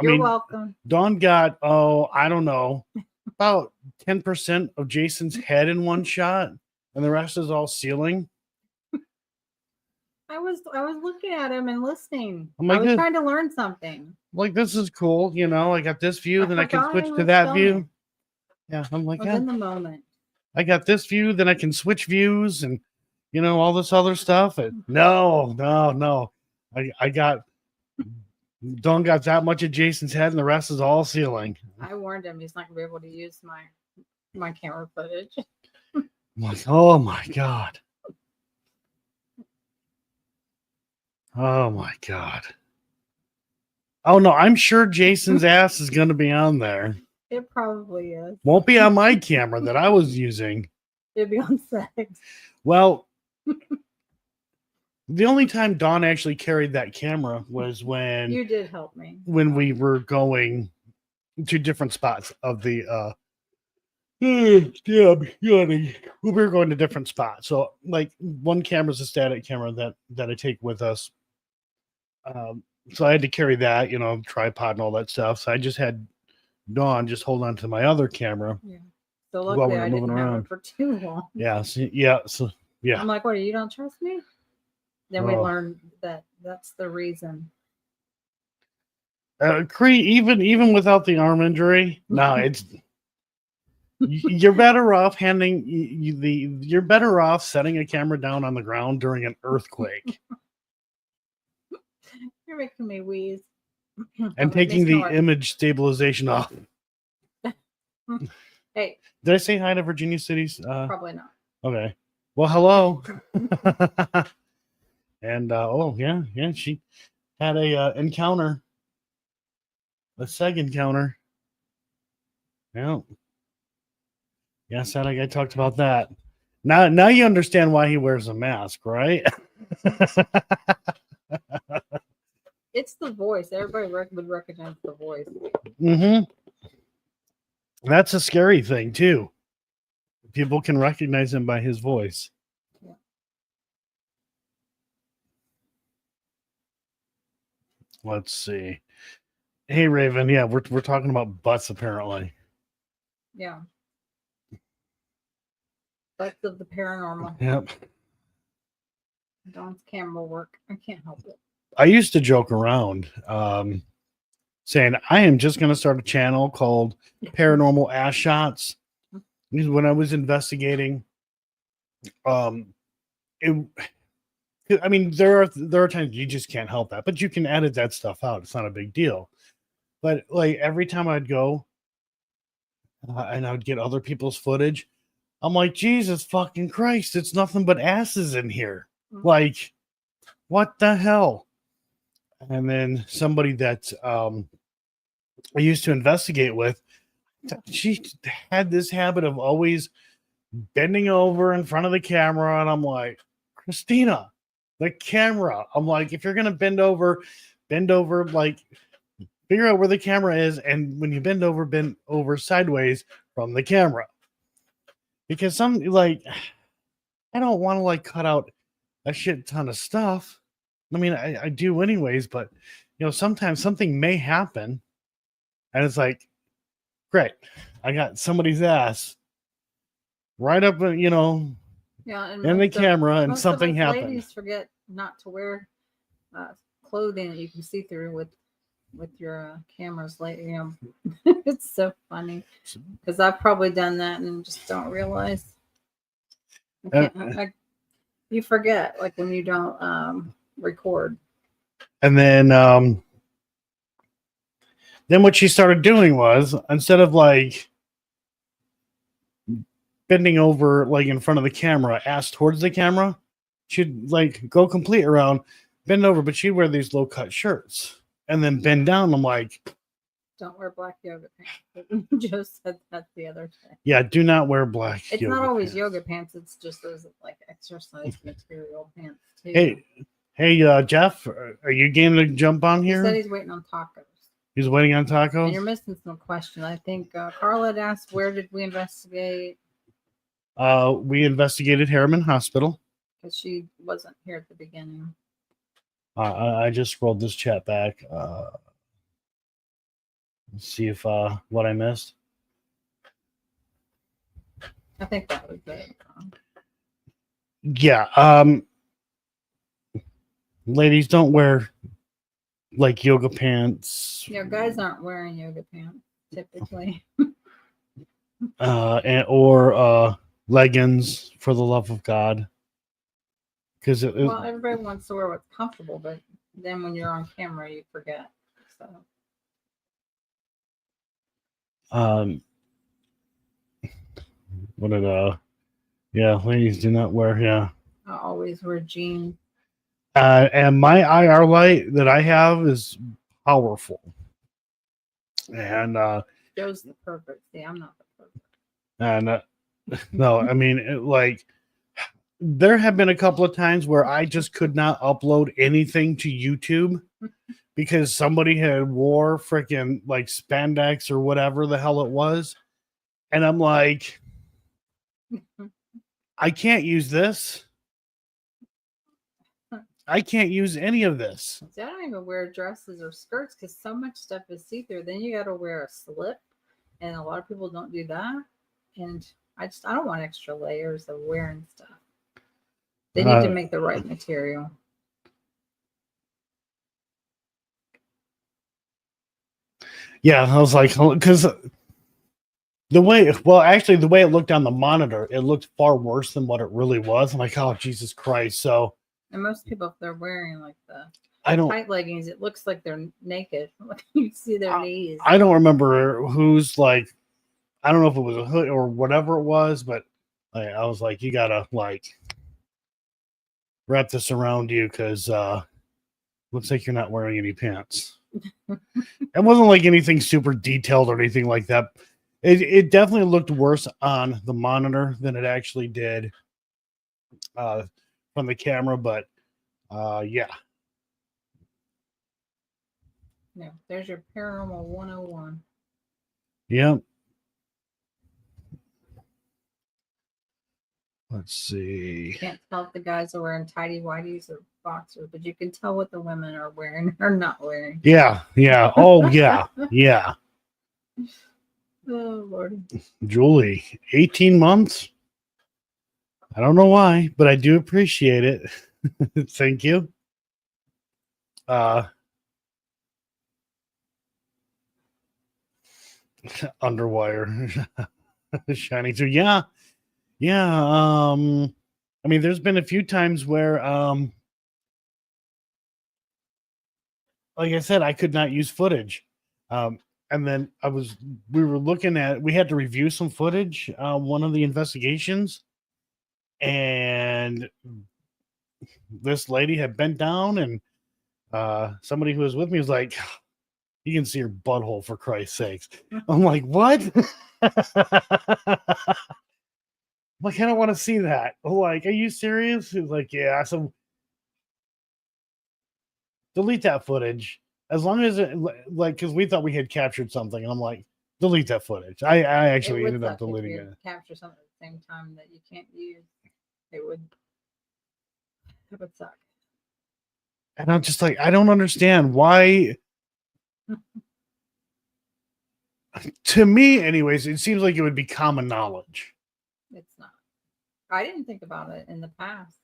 You're welcome. Dawn got, I don't know, about 10% of Jason's head in one shot, and the rest is all ceiling. I was looking at him and listening. Oh my I was God. trying to learn something. Like, this is cool, I got this view, I then I can forgot switch I to was that filming. view. Yeah, I'm I like, was yeah, in the moment. I got this view, then I can switch views and all this other stuff. No. I got Dawn got that much of Jason's head and the rest is all ceiling. I warned him he's not gonna be able to use my camera footage. I'm like, oh my God. Oh my God. Oh no, I'm sure Jason's ass is going to be on there. It probably is. Won't be on my camera that I was using. It'd be on sex. Well, the only time Dawn actually carried that camera was You did help me. when we were going to different spots of the yeah, I'm yawning. We were going to different spots. So like one camera's a static camera that I take with us. So I had to carry that, tripod and all that stuff. So I just had Dawn just hold on to my other camera. Yeah. So While luckily we were I didn't moving have around. it for too long. Yeah. So yeah. I'm like, what, you don't trust me? Then we Oh. learned that that's the reason. Cree, even without the arm injury, no, it's you're better off you're better off setting a camera down on the ground during an earthquake You're making me wheeze. and taking the image stabilization off. Hey, Did I say hi to Virginia City's? probably not. Okay. Well, hello. And oh yeah, she had a encounter, a SEG encounter. Yeah, sad I talked about that. Now you understand why he wears a mask, right? It's the voice. Everybody would recognize the voice. Mm-hmm. That's a scary thing too. People can recognize him by his voice. Yeah. Let's see. Hey Raven, yeah, we're talking about butts apparently. Yeah. Butts of the paranormal. Yep. Dawn's camera work. I can't help it. I used to joke around, saying I am just going to start a channel called Paranormal Ass Shots. Because when I was investigating, I mean, there are times you just can't help that, but you can edit that stuff out. It's not a big deal. But like every time I'd go and I would get other people's footage, I'm like, Jesus fucking Christ, it's nothing but asses in here. Like, what the hell? And then somebody that I used to investigate with, she had this habit of always bending over in front of the camera. And I'm like, Christina, the camera. I'm like, if you're going to bend over, like, figure out where the camera is. And when you bend over sideways from the camera. Because I don't want to like cut out a shit ton of stuff. I mean, I do anyways, but sometimes something may happen and it's like, great, I got somebody's ass right up, Yeah, and in the camera and most something of us happened. Ladies forget not to wear clothing that you can see through with your cameras. It's so funny because I've probably done that and just don't realize. You forget, like when you don't record. And then what she started doing was, instead of like bending over like in front of the camera, ass towards the camera, she'd like go complete around, bend over, but she'd wear these low cut shirts and then bend down. I'm like, don't wear black yoga pants. Joe said that the other day. Yeah, do not wear black. It's not always pants. yoga pants. It's just those like exercise material pants too. Hey, Jeff, are you game to jump on He here? said he's waiting on tacos. He's waiting on And tacos. you're missing some question. I think Carla had asked, where did we investigate? We investigated Harriman Hospital. Because she wasn't here at the beginning. I just scrolled this chat back. Let's see if what I missed. I think that was it. Yeah. Ladies, don't wear like yoga pants. Yeah, guys aren't wearing yoga pants typically. Or leggings, for the love of God. Because Well, everybody wants to wear what's comfortable, but then when you're on camera, you forget. So what did yeah, ladies do not wear, yeah. I always wear jeans. And my IR light that I have is powerful. And Joe's the perfect. See, I'm not the perfect. and no, I mean like there have been a couple of times where I just could not upload anything to YouTube because somebody had wore freaking like spandex or whatever the hell it was. And I'm like, I can't use this. I can't use any of this. See, I don't even wear dresses or skirts because so much stuff is see through. Then you got to wear a slip, and a lot of people don't do that. And I don't want extra layers of wearing stuff. They need to make the right material. Yeah, I was like, because the way it looked on the monitor, it looked far worse than what it really was. I'm like, oh, Jesus Christ. So, And most people, if they're wearing like the I don't tight leggings, it looks like they're naked. You see their knees. I don't remember who's like, I don't know if it was a hood or whatever it was, but like, I was like, you gotta like wrap this around you because looks like you're not wearing any pants. It wasn't like anything super detailed or anything like that. It definitely looked worse on the monitor than it actually did from the camera, but yeah. No, there's your paranormal 101. Yep. Let's see. Can't tell if the guys are wearing tidy whities or boxers, but you can tell what the women are wearing or not wearing. Yeah. Oh, yeah. Yeah. Oh, Lord. Julie, 18 months. I don't know why, but I do appreciate it. Thank you. Underwire shining through. Yeah. I mean, there's been a few times where like I said, I could not use footage. And then we had to review some footage, one of the investigations, and this lady had bent down, and somebody who was with me was like, you can see her butthole for Christ's sakes. I'm like, what? Like, I don't want to see that. I'm like, are you serious? He's like, yeah. So delete that footage. As long as it, like, because we thought we had captured something, and I'm like, delete that footage. I actually ended up deleting it. Capture something at the same time that you can't use. It would suck. And I'm just like, I don't understand why. To me, anyways, it seems like it would be common knowledge. It's not. I didn't think about it in the past.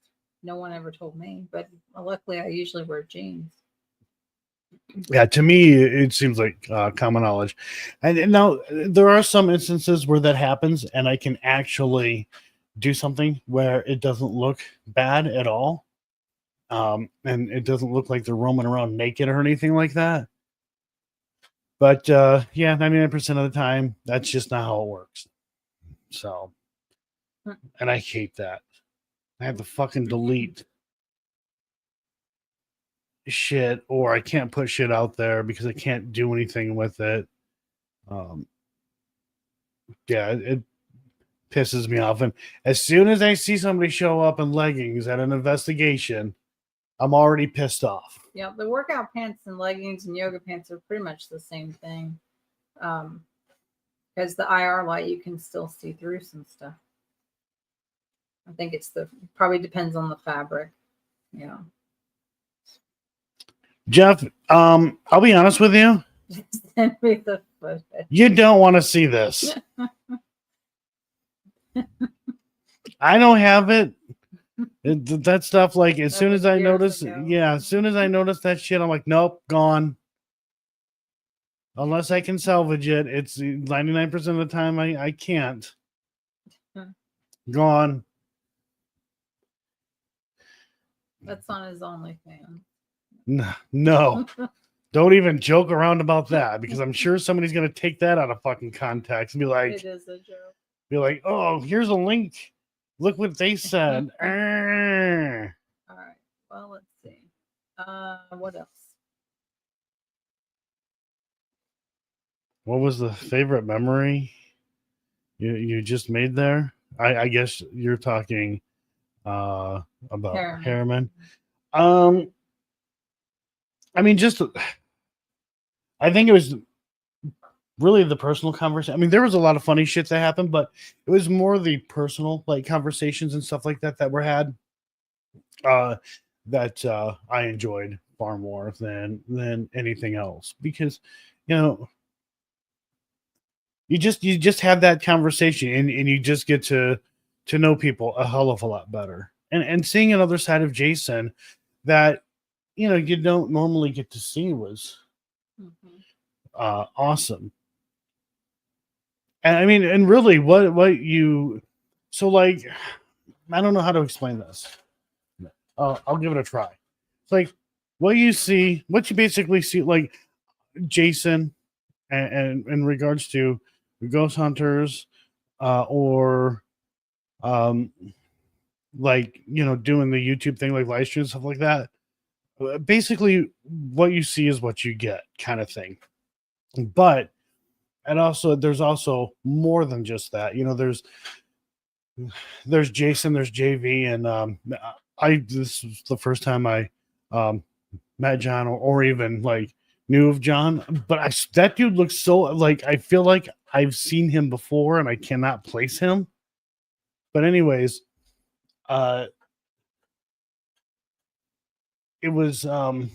No one ever told me, but luckily I usually wear jeans. Yeah, to me, it seems like common knowledge. And now there are some instances where that happens, and I can actually do something where it doesn't look bad at all. And it doesn't look like they're roaming around naked or anything like that. But yeah, 99% of the time, that's just not how it works. So, and I hate that. I have to fucking delete shit, or I can't put shit out there because I can't do anything with it. Yeah, it pisses me off. And as soon as I see somebody show up in leggings at an investigation, I'm already pissed off. Yeah, the workout pants and leggings and yoga pants are pretty much the same thing. Because the IR light, you can still see through some stuff. I think probably depends on the fabric. Yeah. Jeff, I'll be honest with you. Send me the footage. You don't want to see this. I don't have it. That stuff, like, as soon as I notice, as soon as I notice that shit, I'm like, nope, gone. Unless I can salvage it, it's 99% of the time I can't. Gone. That's on his OnlyFans. No. Don't even joke around about that, because I'm sure somebody's going to take that out of fucking context and be like, it is a joke. Be like, oh, here's a link. Look what they said. All right. Well, let's see. What else? what was the favorite memory you just made there? I guess you're talking about Harriman. Harriman. Um, I mean, just I think it was really the personal conversation. I mean, there was a lot of funny shit that happened, but it was more the personal like conversations and stuff like that that were had uh, that I enjoyed far more than anything else because you know you just have that conversation and you just get to know people a hell of a lot better and seeing another side of Jason that you don't normally get to see was Mhm. awesome. And I mean, and really, what you so like, I don't know how to explain this. I'll give it a try. It's like what you basically see, like Jason, and in regards to ghost hunters, or um, like doing the YouTube thing, like live streams stuff like that. Basically, what you see is what you get, kind of thing. But and also, there's also more than just that. There's Jason, there's JV, and I this was the first time I met John or even like knew of John, but that dude looks so like I feel like I've seen him before and I cannot place him. But anyways, uh it was I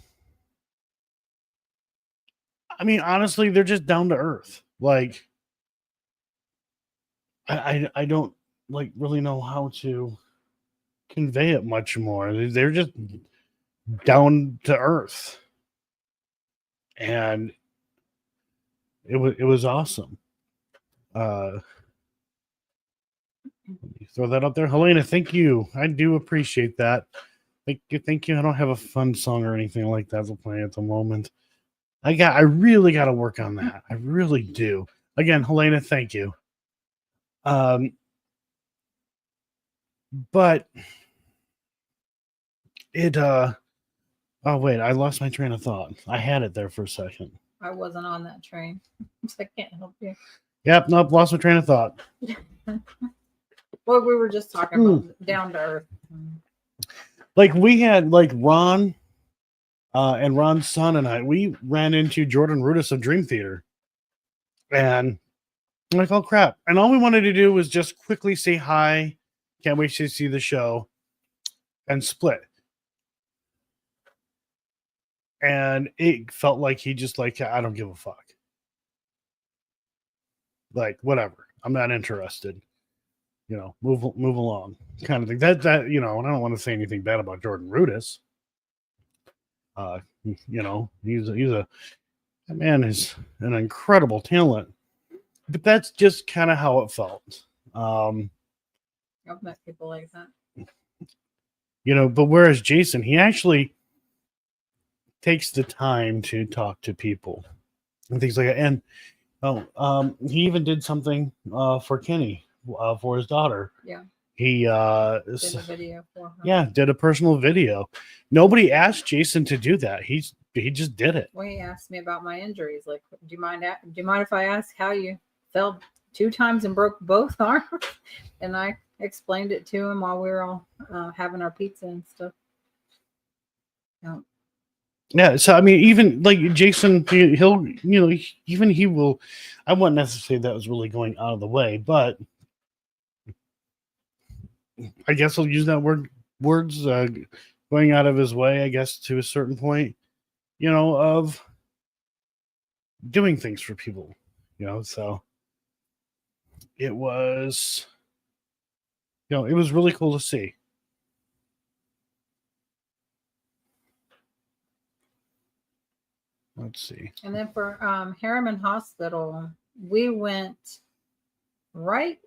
mean honestly they're just down to earth. Like I don't like really know how to convey it much more. They're just down to earth. And it was awesome. Uh, throw that out there, Helena. Thank you. I do appreciate that. Thank you. Thank you. I don't have a fun song or anything like that to play at the moment. I really got to work on that. I really do. Again, Helena, thank you. Um, but it. Oh wait, I lost my train of thought. I had it there for a second. I wasn't on that train, so I can't help you. Yep. Nope. Lost my train of thought. Well, we were just talking about down to earth. Like we had like Ron, and Ron's son and I. We ran into Jordan Rudess of Dream Theater, and I'm like, oh crap! And all we wanted to do was just quickly say hi. Can't wait to see the show, and split. And it felt like he just like I don't give a fuck. Like whatever, I'm not interested. Move along, kind of thing. That and I don't want to say anything bad about Jordan Rudess. He's a that man is an incredible talent, but that's just kind of how it felt. I've met people like that. But whereas Jason, he actually takes the time to talk to people and things like that. And he even did something for Kenny, for his daughter. Yeah. He Did a video for her. yeah, did a personal video. Nobody asked Jason to do that. He just did it. Well, he asked me about my injuries. Like, do you mind if I ask how you fell 2 times and broke both arms? And I explained it to him while we were all having our pizza and stuff. Yeah, so I mean, even like Jason, he'll even he will. I wouldn't necessarily say that was really going out of the way, but I guess he'll use that words going out of his way. I guess to a certain point, of doing things for people. So it was, it was really cool to see. Let's see. And then for Harriman Hospital, we went right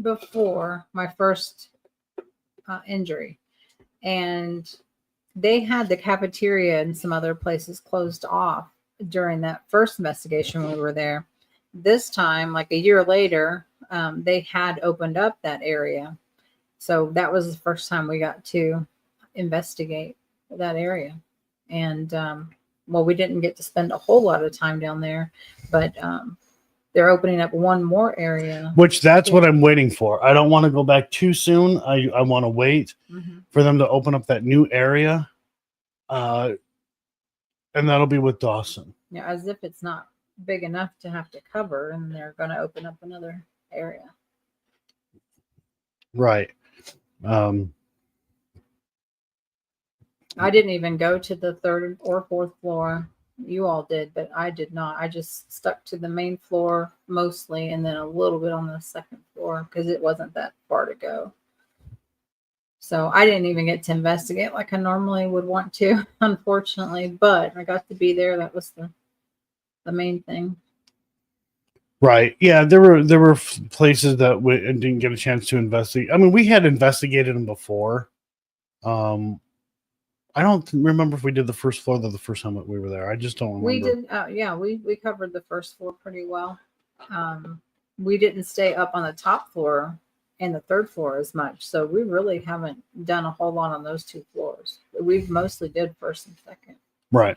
before my first injury. And they had the cafeteria and some other places closed off during that first investigation when we were there. This time, like a year later, they had opened up that area. So that was the first time we got to investigate that area. And well, we didn't get to spend a whole lot of time down there, but they're opening up one more area. Which that's what I'm waiting for. I don't want to go back too soon. I want to wait for them to open up that new area. And that'll be with Dawson. Yeah, as if it's not big enough to have to cover, and they're going to open up another area. Right. I didn't even go to the third or fourth floor. You all did, but I did not. I just stuck to the main floor mostly, and then a little bit on the second floor because it wasn't that far to go. So I didn't even get to investigate like I normally would want to, unfortunately. But I got to be there. That was the main thing. Right. Yeah, there were places that we didn't get a chance to investigate. I mean, we had investigated them before. I don't remember if we did the first floor the first time that we were there. I just don't remember. We did. Yeah, we covered the first floor pretty well. We didn't stay up on the top floor and the third floor as much, so we really haven't done a whole lot on those two floors. We've mostly did first and second. Right.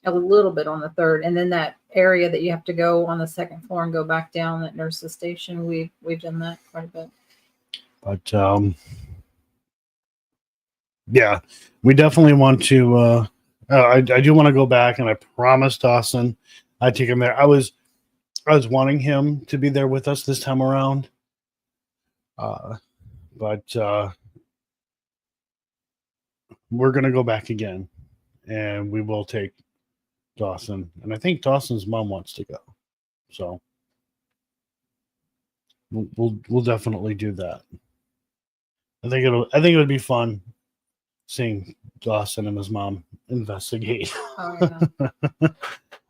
A little bit on the third, and then that area that you have to go on the second floor and go back down that nurse's station. We've done that quite a bit. But yeah, we definitely want to. I do want to go back, and I promised Dawson I'd take him there. I was wanting him to be there with us this time around, but we're gonna go back again, and we will take Dawson. And I think Dawson's mom wants to go, so we'll definitely do that. I think it would be fun seeing Dawson and his mom investigate. Oh, yeah.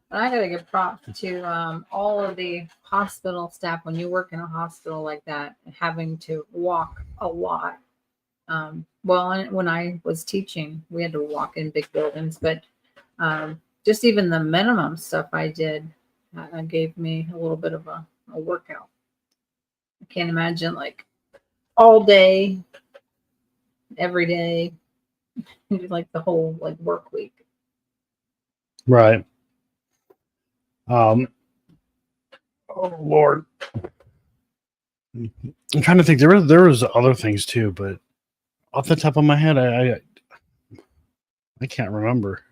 I gotta give props to all of the hospital staff when you work in a hospital like that, having to walk a lot. Well, when I was teaching, we had to walk in big buildings, but just even the minimum stuff I did gave me a little bit of a workout. I can't imagine like all day, every day, like the whole like work week. Right. Oh Lord. I'm trying to think. There was other things too, but off the top of my head, I can't remember.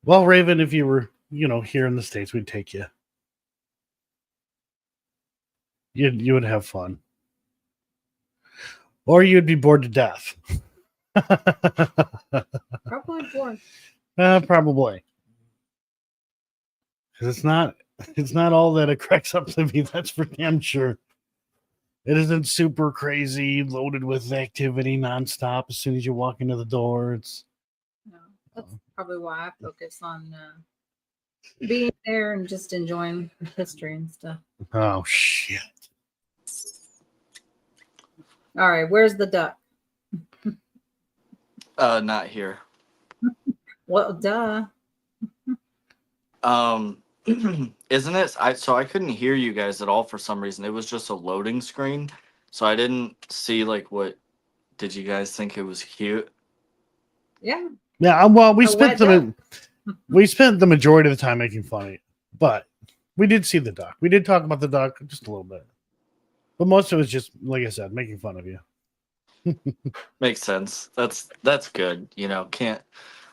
Well, Raven, if you were, here in the States, we'd take you. You would have fun. Or you'd be bored to death. Probably bored. Probably. Because it's not all that it cracks up to be, that's for damn sure. It isn't super crazy, loaded with activity nonstop as soon as you walk into the door. No, that's probably why I focus on being there and just enjoying history and stuff. Oh, shit. All right, where's the duck? Not here. Well, duh. Isn't it? I couldn't hear you guys at all for some reason. It was just a loading screen, so I didn't see like what. Did you guys think it was cute? Yeah. Yeah. Well, we A spent the majority of the time making fun of it, but we did see the duck. We did talk about the duck just a little bit, but most of it was just, like I said, making fun of you. Makes sense. That's good. Can't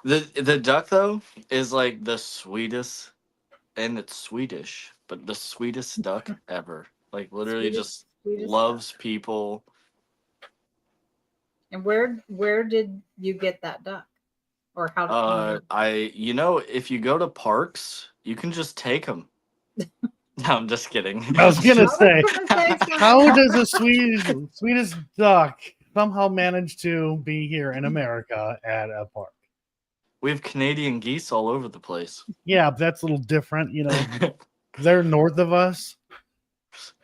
the duck though is like the sweetest, and it's Swedish, but the sweetest duck ever. Like literally Sweetest loves people. And where did you get that duck? Or how did If you go to parks, you can just take them. No, I'm just kidding. I was gonna say, how does a Swedish duck somehow manage to be here in America at a park? We have Canadian geese all over the place. Yeah, but that's a little different, They're north of us.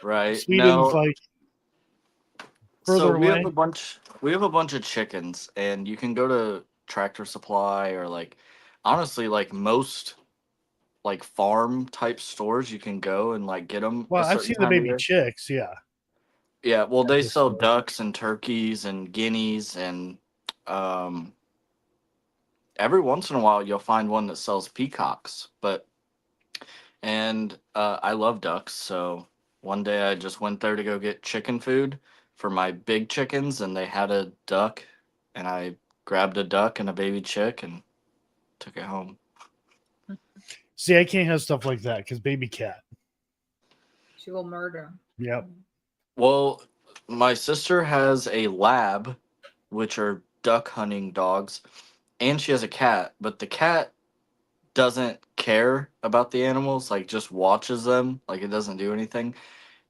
Right. Sweden's like further So away. we have a bunch of chickens, and you can go to Tractor Supply or like honestly like most like farm type stores, you can go and like get them. Well, I've seen the baby chicks, yeah. Yeah, well, they the sell store. ducks and turkeys and guineas, and um, every once in a while you'll find one that sells peacocks. I love ducks, so one day I just went there to go get chicken food for my big chickens, and they had a duck, and I grabbed a duck and a baby chick and took it home. See, I can't have stuff like that because baby cat. She will murder. Yep. Well, my sister has a lab, which are duck hunting dogs, and she has a cat, but the cat doesn't care about the animals, like just watches them, like it doesn't do anything.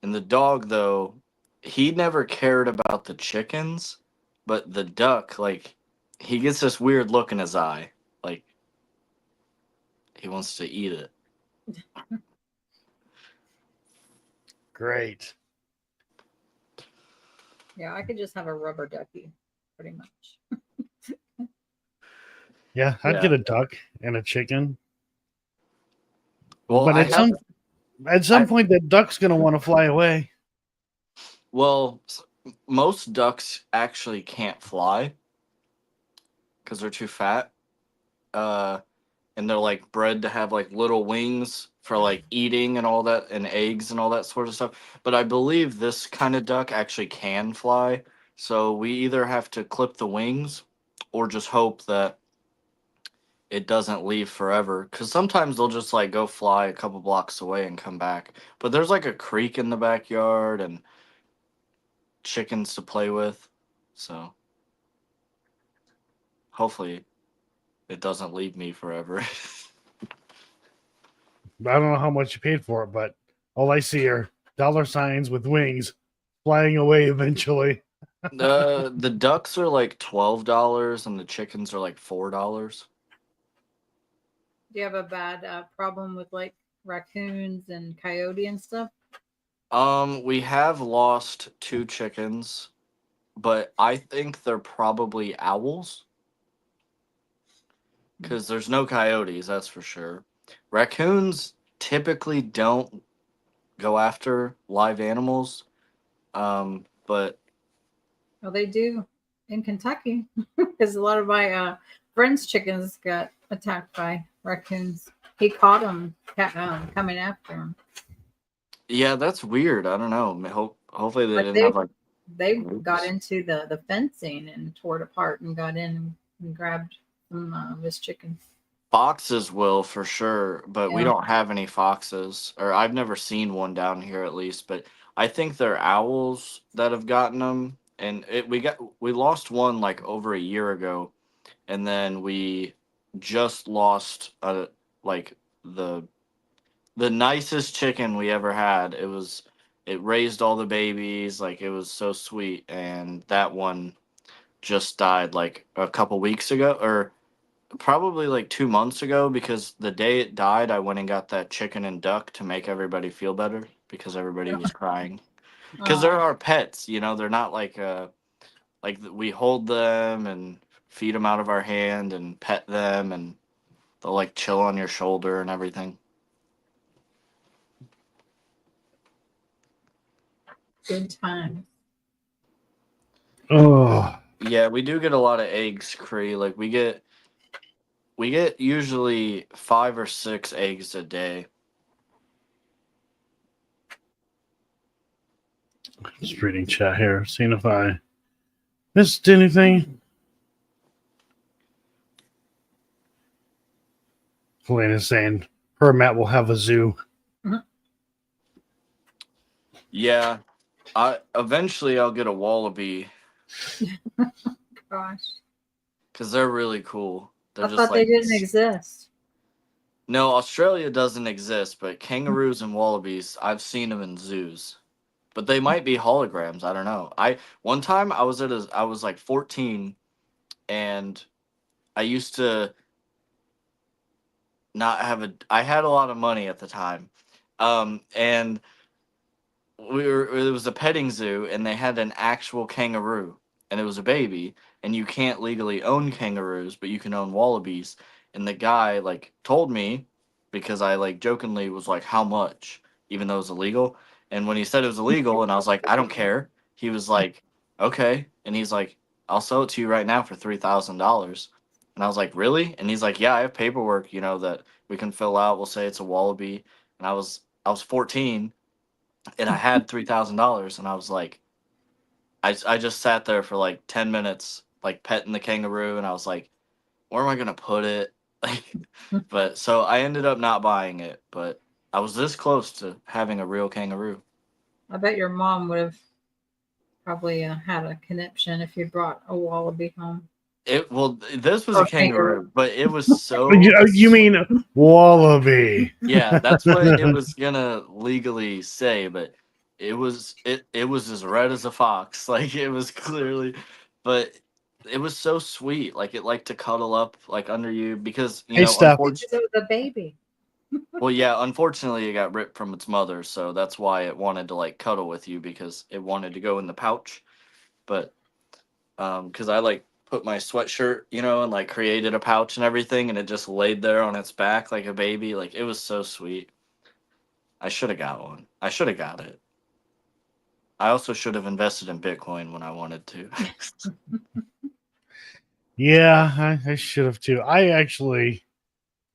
And the dog, though, he never cared about the chickens, but the duck, like, he gets this weird look in his eye, like he wants to eat it. Great. Yeah, I could just have a rubber ducky, pretty much. Yeah, I'd Yeah. get a duck and a chicken. Well, But I at have, some I, point, that duck's gonna want to fly away. well, most ducks actually can't fly because they're too fat. Uh, and they're like bred to have like little wings for like eating and all that, and eggs and all that sort of stuff. But I believe this kind of duck actually can fly. So we either have to clip the wings or just hope that it doesn't leave forever. Because sometimes they'll just like go fly a couple blocks away and come back. But there's like a creek in the backyard and chickens to play with. So hopefully it doesn't leave me forever. I don't know how much you paid for it, but all I see are dollar signs with wings flying away eventually. The ducks are like $12 and the chickens are like $4. Do you have a bad problem with like raccoons and coyote and stuff? We have lost 2 chickens, but I think they're probably owls because there's no coyotes, that's for sure. Raccoons typically don't go after live animals, but Well, they do in Kentucky because a lot of my friends' chickens got attacked by raccoons. He caught them coming after him. yeah, that's weird. I don't know. Hopefully they But didn't have like. they got roots. into the fencing and tore it apart and got in and grabbed some of his chickens. Foxes will for sure, but we Yeah. don't have any foxes, or I've never seen one down here at least. But I think they're owls that have gotten them, and we lost one like over a year ago, and then we just lost like the the nicest chicken we ever had. It raised all the babies, like it was so sweet, and that one just died like a couple weeks ago, or probably like 2 months ago, because the day it died, I went and got that chicken and duck to make everybody feel better because everybody was crying. Because they're Oh, our pets, they're not like we hold them and feed them out of our hand and pet them, and they'll like chill on your shoulder and everything. good time. Oh, Yeah, we do get a lot of eggs, Cree. Like we get usually 5 or 6 eggs a day. just reading chat here, seeing if I missed anything. Helena's saying her and Matt will have a zoo. Yeah, I eventually I'll get a wallaby Gosh, because they're really cool. They're I just thought they like didn't exist. no, Australia doesn't exist, but kangaroos and wallabies, I've seen them in zoos. But they might be holograms. I don't know. I one time I was like 14, and I used to not have I had a lot of money at the time. And it was a petting zoo, and they had an actual kangaroo, and it was a baby, and you can't legally own kangaroos, but you can own wallabies. And the guy like told me, because I like jokingly was like, how much, even though it was illegal. And when he said it was illegal, and I was like, I don't care, he was like, okay. And he's like, I'll sell it to you right now for $3,000. And I was like, really? And he's like, yeah, I have paperwork, that we can fill out. We'll say it's a wallaby. And I was 14 and I had $3,000. And I was like, I just sat there for like 10 minutes, like petting the kangaroo. And I was like, where am I going to put it? Like, but so I ended up not buying it, but I was this close to having a real kangaroo. I bet your mom would have probably had a conniption if you brought a wallaby home. This was a Or kangaroo. kangaroo, but it was so. You mean wallaby? Yeah, that's what it was gonna legally say, but it was as red as a fox. Like it was clearly, but it was so sweet. Like it liked to cuddle up like under you because Hey, Steph. Because it was a baby. well, yeah, unfortunately it got ripped from its mother, so that's why it wanted to like cuddle with you because it wanted to go in the pouch. But because I like put my sweatshirt, and like created a pouch and everything, and it just laid there on its back like a baby. Like it was so sweet. I should have got one. I should have got it. I also should have invested in Bitcoin when I wanted to. Yeah, I should have too. I actually,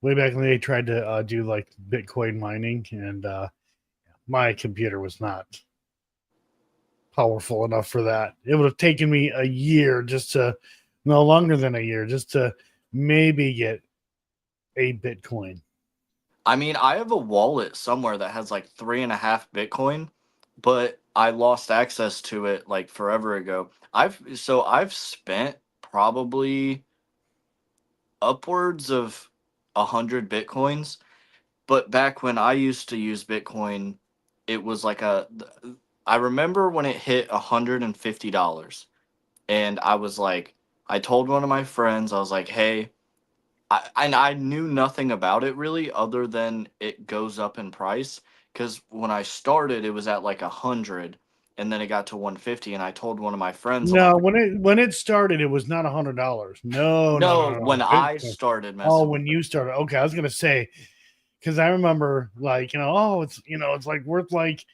way back in the day, tried to do like Bitcoin mining, and my computer was not powerful enough for that. It would have taken me a year no longer than a year, just to maybe get a Bitcoin. I mean, I have a wallet somewhere that has like 3.5 Bitcoin, but I lost access to it like forever ago. I've spent probably upwards of 100 Bitcoins. But back when I used to use Bitcoin, it was like I remember when it hit $150, and I was like, I told one of my friends, I was like, hey, I knew nothing about it really, other than it goes up in price. Because when I started, it was at like 100, and then it got to 150, and I told one of my friends, I'm No, like, when it started, it was not $100. No, no, no, no, no, no. when I started Oh, messing with when it, you started. Okay, I was gonna say because I remember like oh, it's like worth like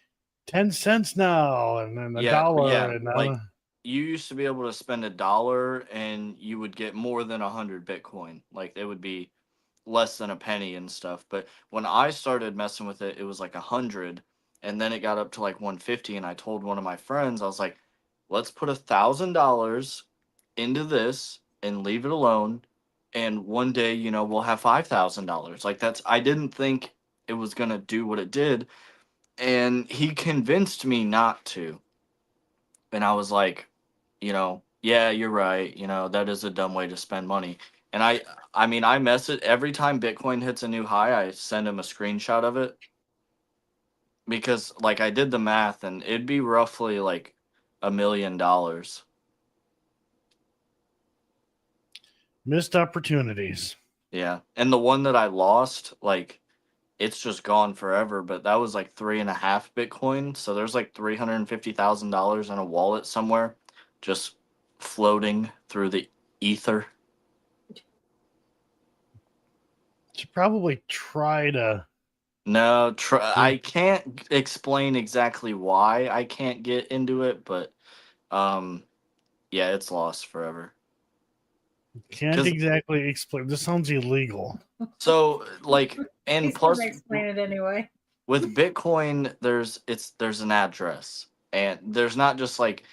10 cents now, and then a yeah, dollar, yeah, and like you used to be able to spend $1 and you would get more than 100 Bitcoin. Like it would be less than a penny and stuff. But when I started messing with it, it was like 100, and then it got up to like 150. And I told one of my friends, I was like, let's put $1,000 into this and leave it alone. And one day, we'll have $5,000. Like I didn't think it was gonna do what it did, and he convinced me not to. And I was like, yeah, you're right. That is a dumb way to spend money. And I mean, I mess it every time Bitcoin hits a new high, I send him a screenshot of it because like I did the math and it'd be roughly like $1 million. missed opportunities. Yeah. And the one that I lost, like it's just gone forever, but that was like 3.5 Bitcoin. So there's like $350,000 in a wallet somewhere just floating through the ether. Should probably try to. No, I can't explain exactly why I can't get into it, but um, yeah, it's lost forever. Can't Cause exactly explain. This sounds illegal. so like, and He's plus gonna explain it anyway. with Bitcoin, there's an address, and there's not just like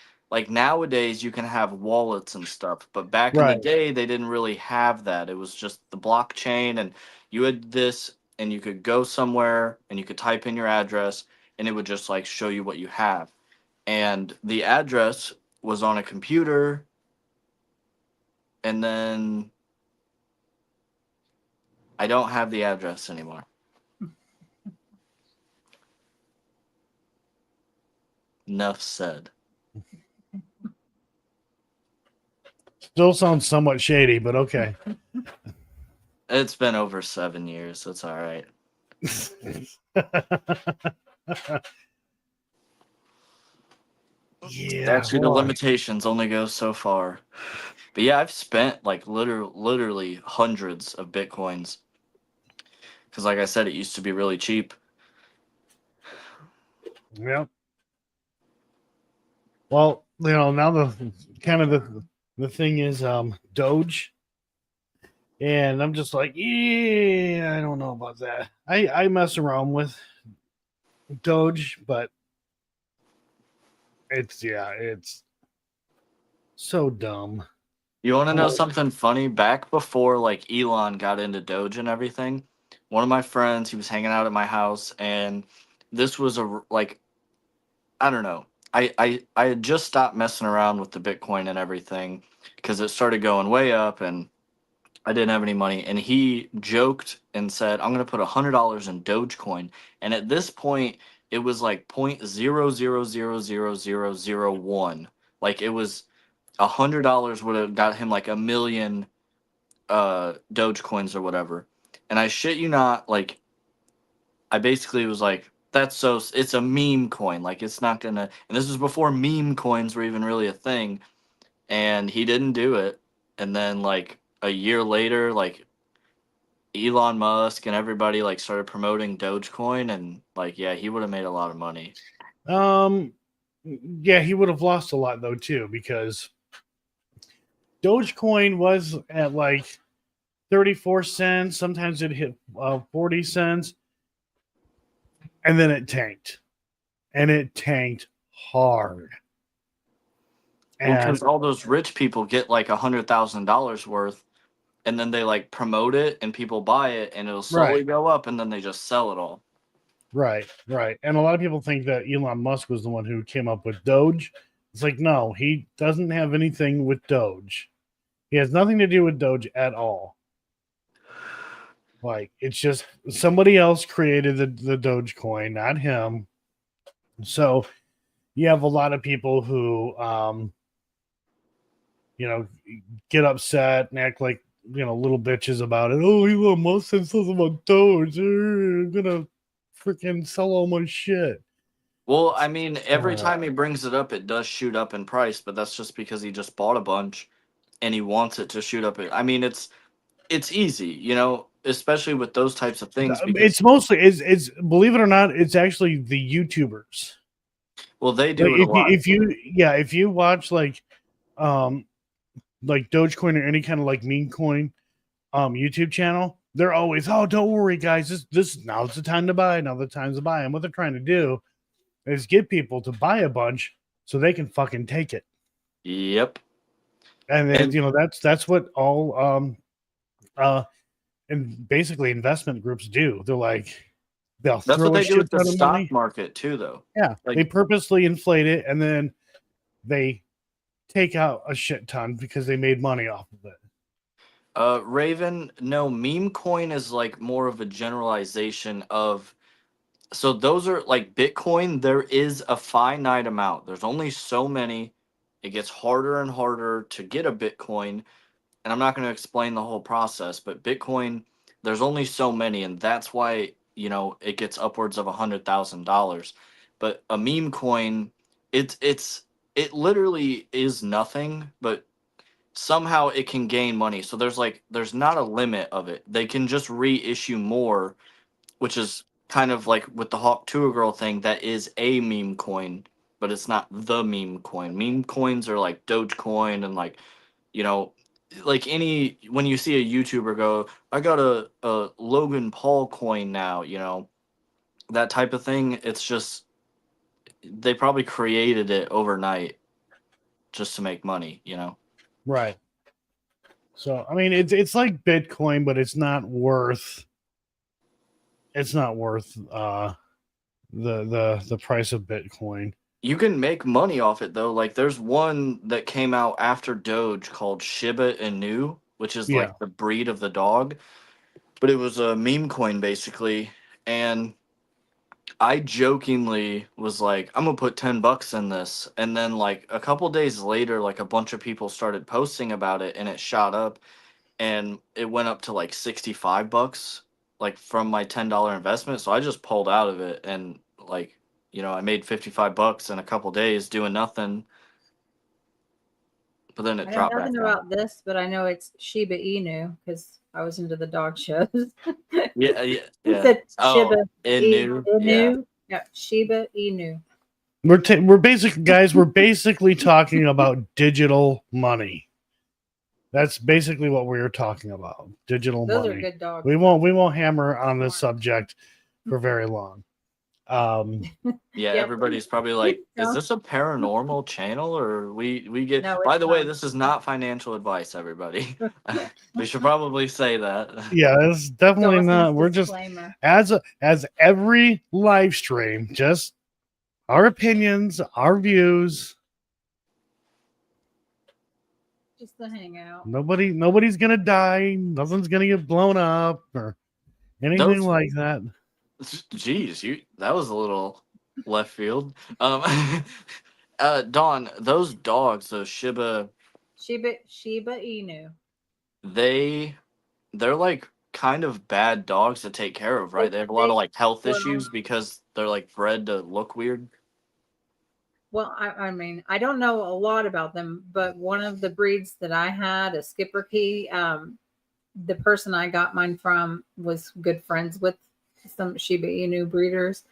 nowadays you can have wallets and stuff, but back in the Right. day they didn't really have that. It was just the blockchain, and you had this, and you could go somewhere and you could type in your address, and it would just like show you what you have. And the address was on a computer, and then I don't have the address anymore. Enough said. Still sounds somewhat shady, but okay. It's been over 7 years. It's all right. Yeah. Statute of Boy. limitations only goes so far. But yeah, I've spent like literally hundreds of Bitcoins. Because like I said, it used to be really cheap. Yep. Well, now the thing is Doge, and I'm just like, yeah, I don't know about that. I mess around with Doge, but it's so dumb. You want to know Well, something funny? Back before like Elon got into Doge and everything, one of my friends, he was hanging out at my house, and this was like, I don't know. I had just stopped messing around with the Bitcoin and everything because it started going way up, and I didn't have any money. And he joked and said, "I'm gonna put $100 in Dogecoin." And at this point, it was like 0.00000001. Like it was $100 would have got him like a million Dogecoins or whatever. And I shit you not, like I basically was like, that's so it's a meme coin. Like it's not gonna, and this was before meme coins were even really a thing. And he didn't do it. And then like a year later, like Elon Musk and everybody like started promoting Dogecoin, and like yeah, he would have made a lot of money. um, yeah, he would have lost a lot though too because Dogecoin was at like 34 cents. Sometimes it hit 40 cents, and then it tanked, and it tanked hard. Well, And because all those rich people get like $100,000 worth, and then they like promote it and people buy it, and it'll slowly right, go up, and then they just sell it all. right. And a lot of people think that Elon Musk was the one who came up with Doge. It's like, no, he doesn't have anything with Doge. He has nothing to do with Doge at all. Like, it's just somebody else created the Dogecoin, not him. So you have a lot of people who, get upset and act like, little bitches about it. Oh, Elon Musk said something about Doge. I'm going to freaking sell all my shit. Well, I mean, every Uh, time he brings it up, it does shoot up in price, but that's just because he just bought a bunch and he wants it to shoot up. I mean, it's easy, especially with those types of things because it's mostly, it's believe it or not, it's actually the YouTubers. well, they Like do it a lot. if you watch um like Dogecoin or any kind of like meme coin YouTube channel, they're always, oh, don't worry, guys, this now's the time to buy, now the time's to buy. And what they're trying to do is get people to buy a bunch so they can fucking take it. Yep. And then, And that's what all and basically investment groups do. They're like, they'll that's what throw a they do shit with the ton of stock money. market too, though. Yeah, they Like, purposely inflate it and then they take out a shit ton because they made money off of it. Raven, no, meme coin is like more of a generalization of. So those are like Bitcoin. There is a finite amount. There's only so many. It gets harder and harder to get a Bitcoin, and I'm not going to explain the whole process, but Bitcoin, there's only so many, and that's why it gets upwards of $100,000. But a meme coin, it literally is nothing, but somehow it can gain money. So there's not a limit of it. They can just reissue more, which is kind of like with the Hawk Tuah Girl thing. That is a meme coin, but it's not the meme coin. Meme coins are like Dogecoin and like you know like any when you see a YouTuber go, I got a Logan Paul coin now, that type of thing. It's just they probably created it overnight just to make money. Right. So I mean, it's like Bitcoin, but it's not worth the price of Bitcoin. You can make money off it though. Like there's one that came out after Doge called Shiba Inu, which is Yeah. like the breed of the dog, but it was a meme coin basically. And I jokingly was like, I'm gonna put $10 in this, and then like a couple days later, like a bunch of people started posting about it, and it shot up, and it went up to like $65, like from my $10 investment. So I just pulled out of it, and like I made $55 in a couple days doing nothing, but then it I know dropped back nothing down. about this, but I know it's Shiba Inu because I was into the dog shows. Yeah, yeah, You yeah. said Oh, Shiba Inu, yeah. Inu. Yeah, Shiba Inu. We're basically, guys, we're basically talking about digital money. That's basically what we're talking about. Digital Those money. are good dogs. We won't hammer on this Smart. subject for very long. Yeah, Yeah, everybody's probably like, no. is this a paranormal channel or we get No, by it's the way, not. this is not financial advice, everybody. We should probably say that. Yeah, it's definitely Dawson's not. We're just disclaimer. as every live stream, just our opinions, our views. Just the hangout. Nobody's gonna die. Nothing's gonna get blown up or anything Those- like that. Jeez, that was a little left field. Dawn, those dogs, those Shiba, Shiba Inu. they're like kind of bad dogs to take care of, right? They have a lot of like health Well, issues because they're like bred to look weird. Well, I mean, I don't know a lot about them, but one of the breeds that I had, a Schipperke, the person I got mine from was good friends with some Shiba Inu breeders.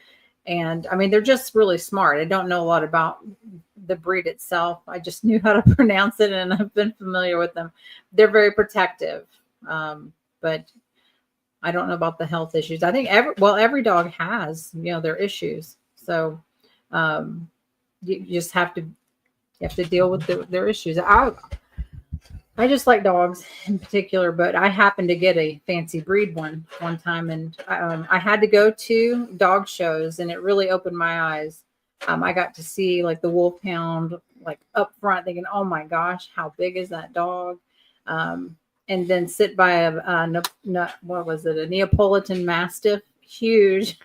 And I mean, they're just really smart. I don't know a lot about the breed itself. I just knew how to pronounce it and I've been familiar with them. They're very protective. But I don't know about the health issues. I think every dog has, their issues. So, you just have to deal with their issues. I just like dogs in particular, but I happened to get a fancy breed one time, and I had to go to dog shows, and it really opened my eyes. I got to see like the Wolfhound like up front, thinking, "Oh my gosh, how big is that dog?" And then sit by what was it? A Neapolitan Mastiff, huge.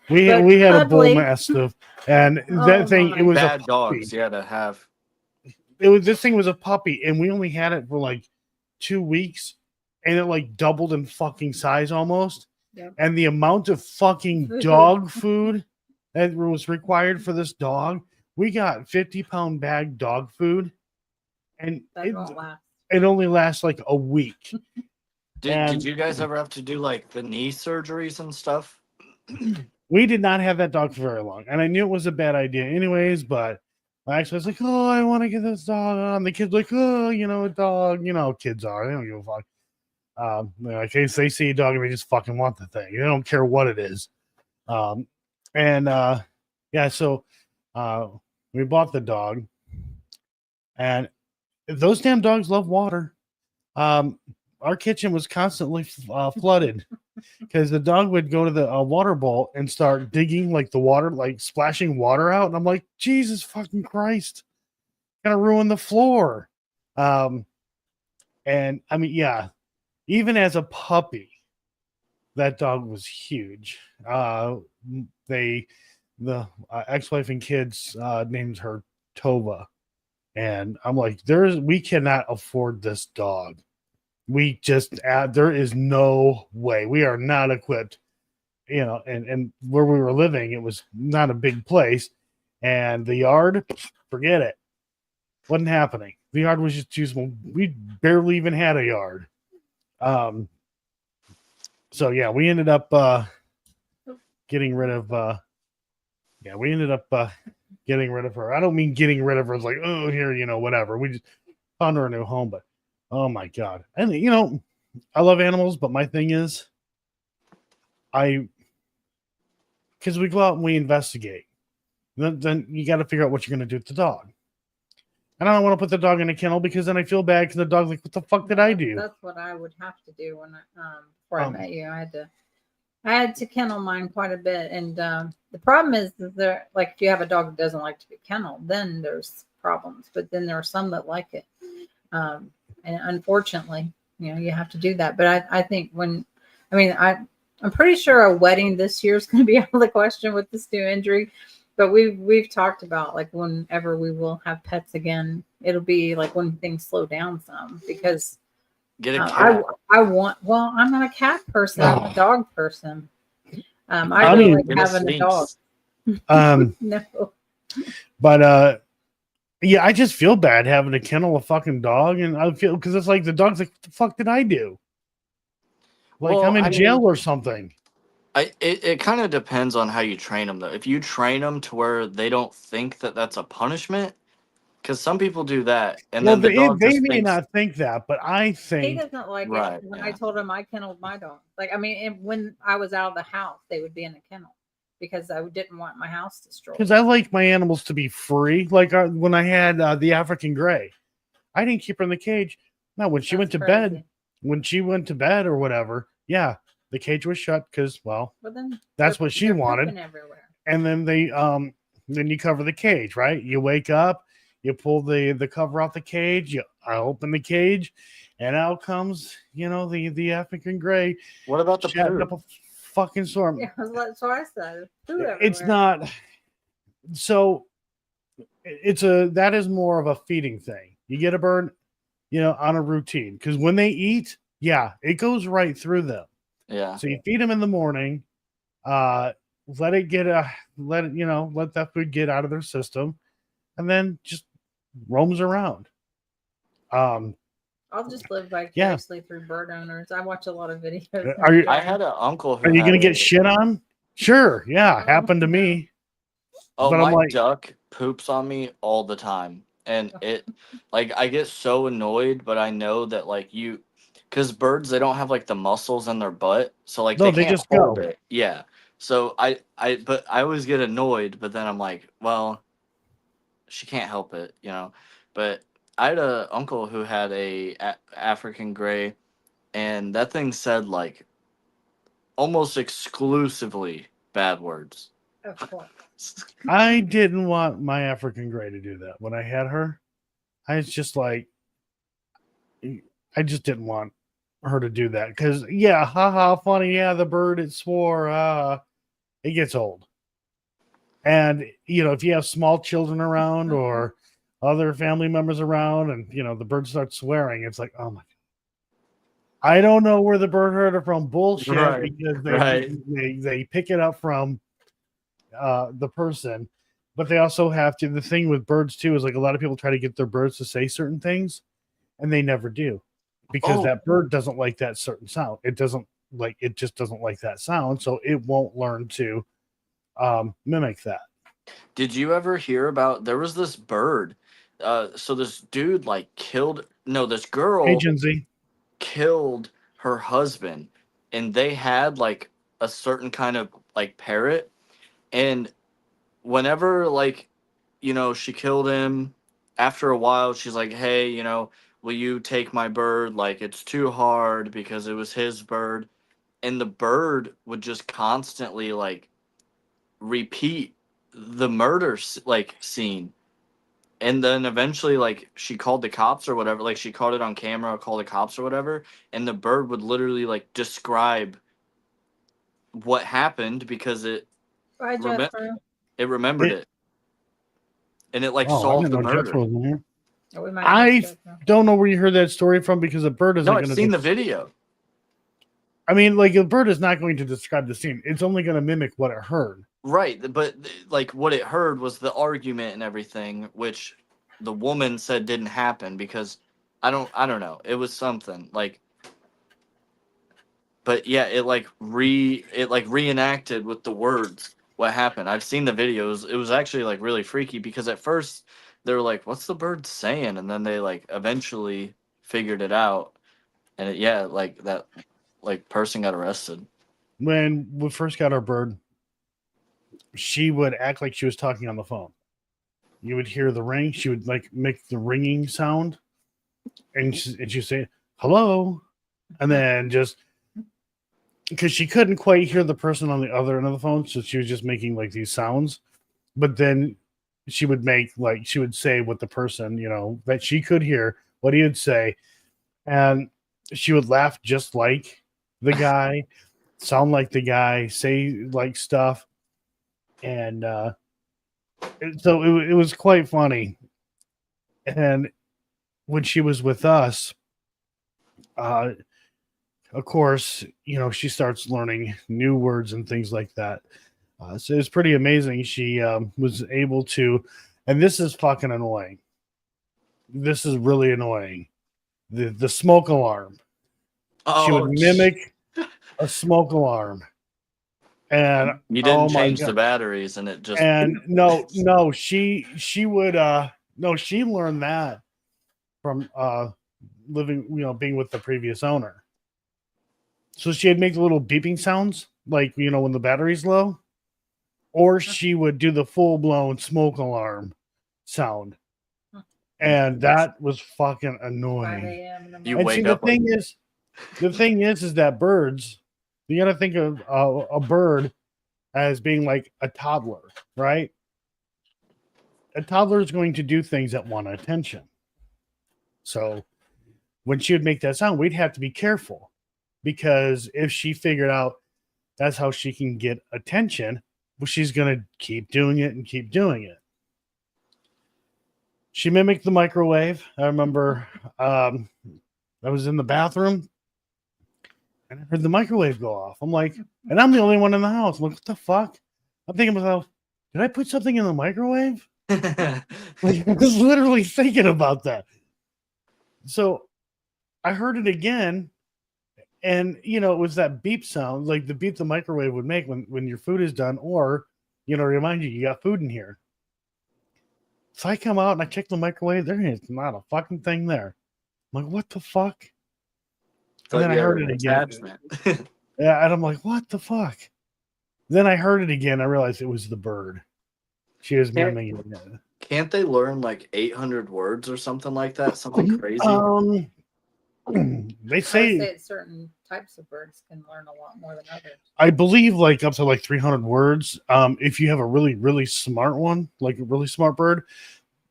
We had a bull cuddly. mastiff, and Oh it was Bad a dogs, puppy. yeah, to have. This thing was a puppy, and we only had it for like 2 weeks, and it like doubled in fucking size almost. Yep. And the amount of fucking dog food that was required for this dog, we got 50-pound bag dog food, and That won't last. it only lasts like a week. Did you guys ever have to do like the knee surgeries and stuff? We did not have that dog for very long, and I knew it was a bad idea anyways, but I actually was like, "Oh, I want to get this dog on." The kid's like, "Oh, a dog." Kids are. They don't give a fuck. In case they see a dog and they just fucking want the thing. They don't care what it is. So we bought the dog, and those damn dogs love water. Our kitchen was constantly flooded because the dog would go to the water bowl and start digging like the water, like splashing water out. And I'm like, Jesus fucking Christ, gonna ruin the floor. And I mean, yeah, even as a puppy, that dog was huge. The ex-wife and kids named her Tova, and I'm like, we cannot afford this dog. We just there is no way. We are not equipped, and where we were living, it was not a big place, and the yard, forget it, wasn't happening. The yard was just too small. We barely even had a yard. So yeah, we ended up getting rid of getting rid of her. I don't mean getting rid of her as like, oh, here, whatever. We just found her a new home, but oh my God. And I love animals, but my thing is because we go out and we investigate. Then you got to figure out what you're going to do with the dog. And I don't want to put the dog in a kennel because then I feel bad because the dog's like, what the fuck did I do? That's what I would have to do when before I met you. I had to kennel mine quite a bit, and the problem is that there, like, if you have a dog that doesn't like to be kenneled, then there's problems. But then there are some that like it, and unfortunately, you have to do that. But I think I'm pretty sure a wedding this year is going to be out of the question with this new injury. But we've talked about like whenever we will have pets again, it'll be like when things slow down some because get a cat. I'm not a cat person. I'm a dog person. I I really mean, like having a dog. No. But yeah, I just feel bad having to kennel a fucking dog, and I feel because it's like the dog's like, what the fuck did I do? Like Well, I'm in jail or something. It kind of depends on how you train them though. If you train them to where they don't think that that's a punishment, because some people do that, and Well, then the they dog just may thinks, not think that, but I He think doesn't like it right, when I yeah. told him I kenneled my dog. Like, I mean, when I was out of the house, they would be in a kennel because I didn't want my house destroyed. because I like my animals to be free. Like when I had the African Gray, I didn't keep her in the cage. No, when she went to bed, or whatever, yeah, the cage was shut because, well, Well, then that's what she they're wanted. pooping everywhere. And then then you cover the cage, right? You wake up, you pull the cover off the cage, I open the cage, and out comes, the African Gray. What about the chatting poop? up a fucking storm. Yeah, that's what I said. Poo It's everywhere. not. So that is more of a feeding thing. You get a bird, on a routine, because when they eat, yeah, it goes right through them. Yeah. So you feed them in the morning, let it get let that food get out of their system, and then just roams around. I'll just live vicariously through bird owners. I watch a lot of videos. I had an uncle who Are you had gonna get shit on? Sure, yeah, happened to me. Oh, But I'm my like- duck poops on me all the time, and it like I get so annoyed, but I know that like because birds, they don't have like the muscles in their butt, so like No, they they can't just hold go. it. Yeah. So but I always get annoyed, but then I'm like, well, she can't help it, But I had a uncle who had a African Gray, and that thing said like almost exclusively bad words. Of course. I didn't want my African Gray to do that when I had her. I was just like, I just didn't want her to do that because, yeah, haha, funny. Yeah, the bird, it swore. It gets old. And, if you have small children around or other family members around and, the bird starts swearing, it's like, oh my God. I don't know where the bird heard it from. Bullshit. Right, Because right. they pick it up from the person, but they also have to. The thing with birds too is like a lot of people try to get their birds to say certain things, and they never do because that bird doesn't like that certain sound. It just doesn't like that sound, so it won't learn to mimic that. Did you ever hear about there was this bird? So this dude this girl Agency. killed her husband, and they had like a certain kind of like parrot, and whenever she killed him, after a while she's like, hey, will you take my bird? Like, it's too hard because it was his bird. And the bird would just constantly like repeat the murder scene, and then eventually like she called the cops or whatever, like she caught it on camera or called the cops or whatever, and the bird would literally like describe what happened because it Bye, Jethro. remembered it, and it like I solved didn't the know murder. Jethro was in here. Oh, we might I miss Jethro. don't know where you heard that story from because a bird isn't No, going I've to. seen the video. I mean, like a bird is not going to describe the scene. It's only going to mimic what it heard. Right, but like what it heard was the argument and everything, which the woman said didn't happen because I don't know. It was something like, but yeah, it reenacted with the words what happened. I've seen the videos. It was actually like really freaky because at first they were like, "What's the bird saying?" And then they like eventually figured it out, and that person got arrested. When we first got our bird, she would act like she was talking on the phone. You would hear the ring. She would like make the ringing sound, and she'd say hello, and then just because she couldn't quite hear the person on the other end of the phone, so she was just making like these sounds. But then she would say what the person that she could hear what he would say, and she would laugh just like the guy, sound like the guy, say like stuff. And so it was quite funny. And when she was with us, of course, she starts learning new words and things like that. So it's pretty amazing. She was able to, and this is fucking annoying. This is really annoying. The smoke alarm. She would mimic a smoke alarm. And You oh didn't my change God. the batteries, and it just And she would no, she learned that from living, being with the previous owner. So she'd make little beeping sounds, like when the battery's low, or she would do the full blown smoke alarm sound, and that was fucking 5 annoying. a.m. in the You morning. And see, wake the up like- thing is that birds, you got to think of a bird as being like a toddler, right? A toddler is going to do things that want attention. So when she would make that sound, we'd have to be careful, because if she figured out that's how she can get attention, well, she's going to keep doing it and keep doing it. She mimicked the microwave. I remember I was in the bathroom and I heard the microwave go off. I'm like, and I'm the only one in the house. I'm like, what the fuck? I'm thinking to myself, did I put something in the microwave? Like, I was literally thinking about that. So I heard it again, and it was that beep sound, like the beep the microwave would make when your food is done, or remind you got food in here. So I come out and I check the microwave. There is not a fucking thing there. I'm like, what the fuck? And then I heard it again. Attachment. Yeah, and I'm like, what the fuck? Then I heard it again. I realized it was the bird. She was mimicking it. Can't they learn like 800 words or something like that? Something crazy. They I would say, say certain types of birds can learn a lot more than others. I believe, like up to like 300 words. If you have a really, really smart one, like a really smart bird,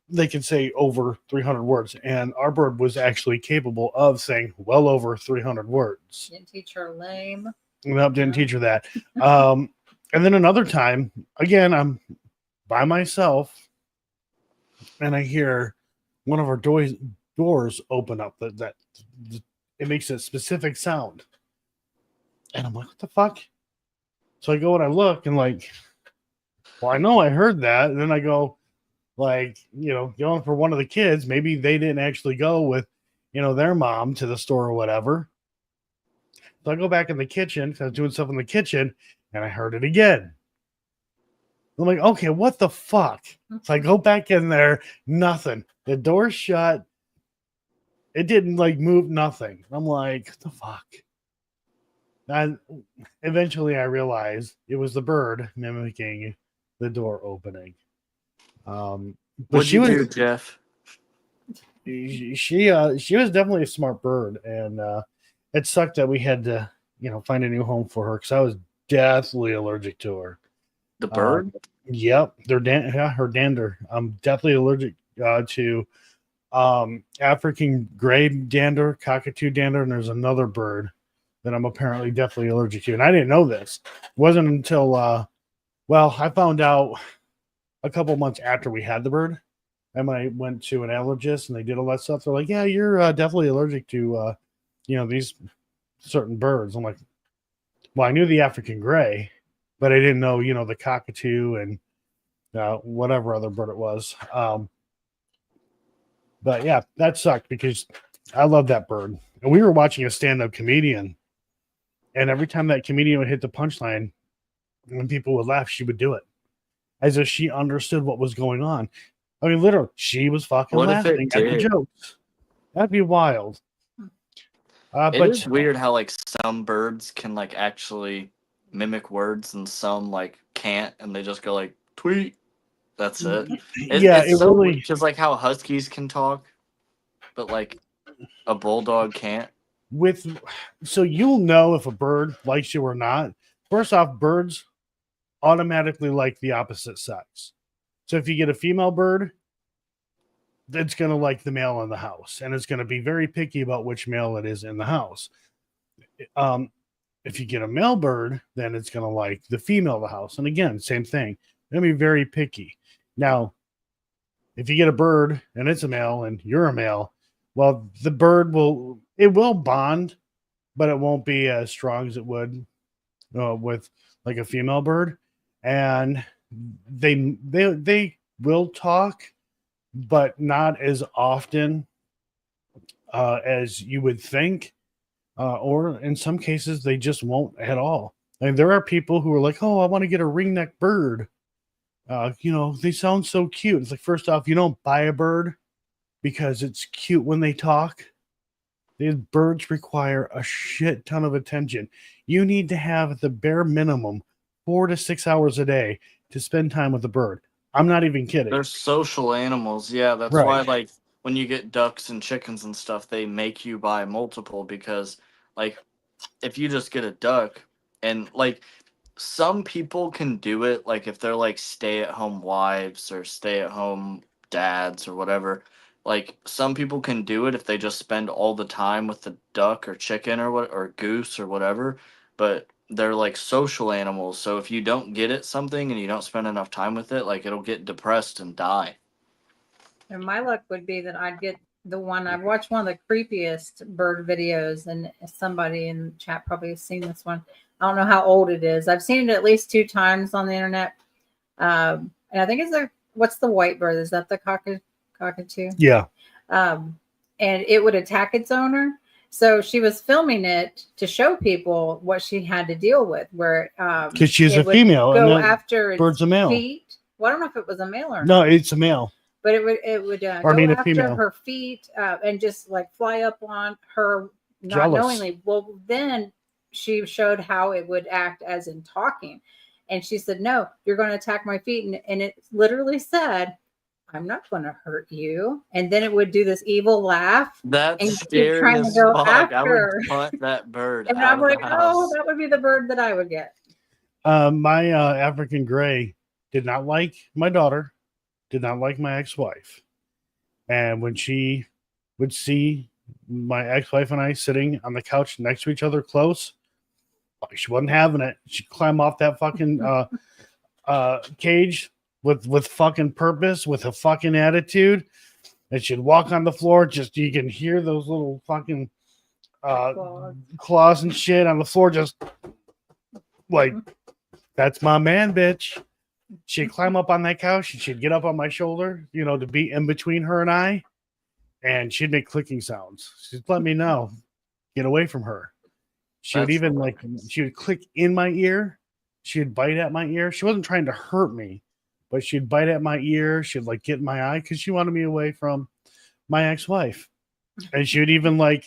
they can say over 300 words. And our bird was actually capable of saying well over 300 words. Didn't teach her lame. Nope, didn't teach her that. And then another time, again, I'm by myself, and I hear one of our doors open up. That it makes a specific sound, and I'm like, "What the fuck?" So I go and I look, and like, well, I know I heard that. And then I go, like, going for one of the kids. Maybe they didn't actually go with, their mom to the store or whatever. So I go back in the kitchen, because I was doing stuff in the kitchen, and I heard it again. I'm like, okay, what the fuck? So I go back in there, nothing. The door's shut. It didn't like move, nothing. I'm like, what the fuck? And eventually I realized it was the bird mimicking the door opening. But What'd you do, Jeff? She was definitely a smart bird, and it sucked that we had to find a new home for her, because I was deathly allergic to her. The bird? Yep, her dander. I'm definitely allergic to African gray dander, cockatoo dander, and there's another bird that I'm apparently definitely allergic to, and I didn't know this. It wasn't until I found out a couple months after we had the bird. And I went to an allergist, and they did all that stuff. They're like, "Yeah, you're definitely allergic to these certain birds." I'm like, "Well, I knew the African gray, but I didn't know the cockatoo and whatever other bird it was." But yeah, that sucked, because I love that bird. And we were watching a stand-up comedian, and every time that comedian would hit the punchline, when people would laugh, she would do it as if she understood what was going on. I mean, literally, she was fucking laughing at the jokes. That'd be wild. It but is weird how like some birds can like actually mimic words, and some like can't, and they just go like tweet. That's it. It's so really, just like how huskies can talk, but like a bulldog can't. So you'll know if a bird likes you or not. First off, birds automatically like the opposite sex. So if you get a female bird, it's going to like the male in the house, and it's going to be very picky about which male it is in the house. If you get a male bird, then it's going to like the female of the house. And again, same thing. They're going to be very picky. Now, if you get a bird and it's a male and you're a male, well, the bird will bond, but it won't be as strong as it would with like a female bird. And they will talk, but not as often as you would think, or in some cases they just won't at all. And there are people who are like, oh, I want to get a ringneck bird. They sound so cute. It's like, first off, you don't buy a bird because it's cute when they talk. These birds require a shit ton of attention. You need to have at the bare minimum 4 to 6 hours a day to spend time with the bird. I'm not even kidding. They're social animals. Yeah, that's Right. why like when you get ducks and chickens and stuff, they make you buy multiple because like if you just get a duck and like some people can do it like if they're like stay-at-home wives or stay-at-home dads or whatever. Like some people can do it if they just spend all the time with the duck or chicken or what or goose or whatever, but they're like social animals. So if you don't get it something and you don't spend enough time with it, like it'll get depressed and die. And my luck would be that I'd get the one. I've watched one of the creepiest bird videos, and somebody in the chat probably has seen this one. I don't know how old it is. I've seen it at least 2 times on the internet. And I think it's what's the white bird? Is that the cockatoo? Yeah. And it would attack its owner. So she was filming it to show people what she had to deal with, where Because she's it a would female. go And after its bird's a male. feet. Well, I don't know if it was a male or No, not. it's a male. But it would Or, I go mean, a after female. her feet and just like fly up on her, not Jealous. knowingly. Well, then she showed how it would act as in talking, and she said, "No, you're going to attack my feet," and it literally said, "I'm not going to hurt you." And then it would do this evil laugh, That's and keep scary trying to as go fuck. I after. would punt that bird And out I'm of like, the "Oh, house. that would be the bird that I would get." My African gray did not like my daughter, did not like my ex-wife. And when she would see my ex-wife and I sitting on the couch next to each other close, she wasn't having it. She'd climb off that fucking cage with fucking purpose, with a fucking attitude. And she'd walk on the floor. Just you can hear those little fucking claws and shit on the floor. Just like, that's my man, bitch. She'd climb up on that couch and she'd get up on my shoulder, to be in between her and I. And she'd make clicking sounds. She'd let me know, get away from her. She would That's even hilarious. she would click in my ear. She'd bite at my ear. She wasn't trying to hurt me, but she'd bite at my ear. She'd get in my eye because she wanted me away from my ex-wife. And she would even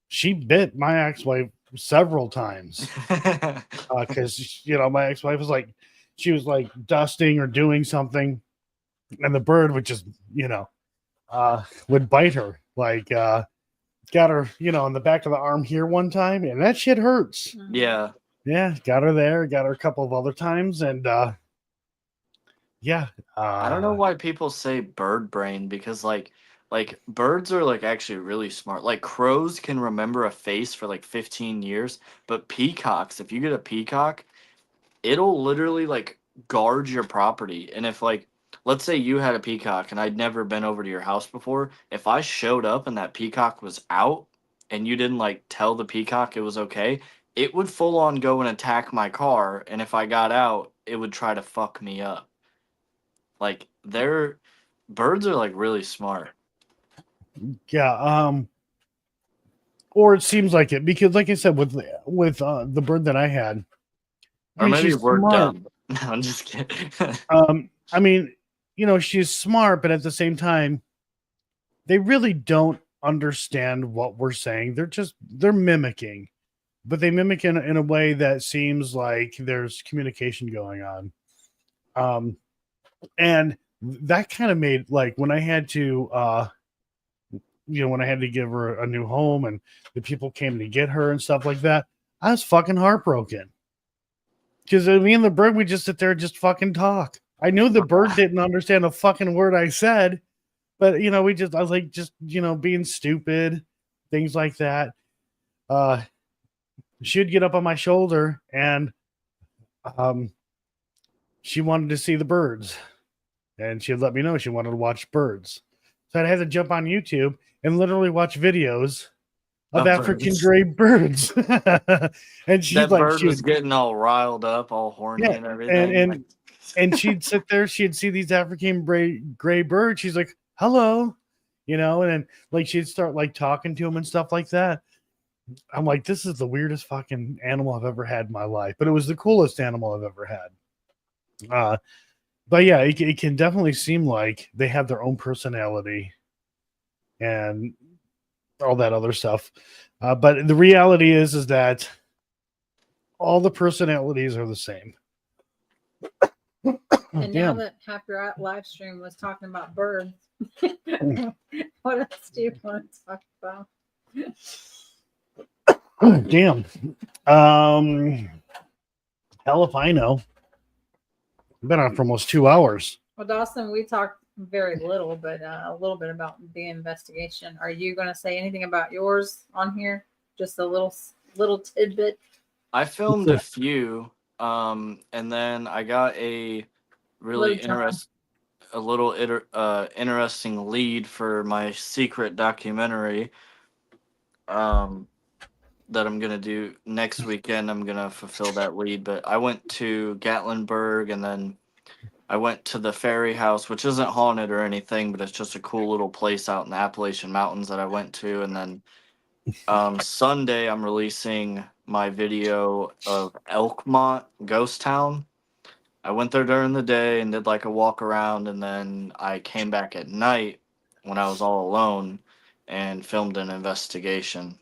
she bit my ex-wife several times because my ex-wife was she was dusting or doing something, and the bird would just would bite her, got her in the back of the arm here one time, and that shit hurts. Yeah. Got her there, got her a couple of other times, and I don't know why people say bird brain because like birds are actually really smart. Like crows can remember a face for 15 years, but peacocks, if you get a peacock, it'll literally guard your property. And if let's say you had a peacock and I'd never been over to your house before, if I showed up and that peacock was out and you didn't tell the peacock it was okay, it would full on go and attack my car, and if I got out, it would try to fuck me up. Birds are really smart. Yeah, or it seems like it because, like I said, with the bird that I had, Or maybe she's we're smart. dumb. No, I'm just kidding. I mean, she's smart, but at the same time, they really don't understand what we're saying. They're mimicking, but they mimic in a way that seems like there's communication going on. And that kind of made when I had to when I had to give her a new home and the people came to get her and stuff like that, I was fucking heartbroken. Because me and the bird, we just sit there and just fucking talk. I knew the bird didn't understand a fucking word I said, but I was being stupid, things like that. She'd get up on my shoulder and she wanted to see the birds. And she'd let me know she wanted to watch birds. So I had to jump on YouTube and literally watch videos of African gray birds. And she's that bird she was getting all riled up, all horny and everything. And she'd sit there, she'd see these African gray birds. She's like, hello, and then she'd start talking to him and stuff like that. I'm like, this is the weirdest fucking animal I've ever had in my life, but it was the coolest animal I've ever had. But yeah, it can definitely seem like they have their own personality and all that other stuff. But the reality is that all the personalities are the same. And now Damn. that half your live stream was talking about birds, what else do you want to talk about? Damn. Hell if I know. I've been on for almost 2 hours. Well, Dawson, we talked very little, but a little bit about the investigation. Are you going to say anything about yours on here? Just a little tidbit. I filmed a few, and then I got a really interesting lead for my secret documentary. That I'm gonna do next weekend. I'm gonna fulfill that lead. But I went to Gatlinburg, and then I went to the Ferry House, which isn't haunted or anything, but it's just a cool little place out in the Appalachian Mountains that I went to. And then Sunday, I'm releasing my video of Elkmont Ghost Town. I went there during the day and did like a walk around, and then I came back at night when I was all alone and filmed an investigation.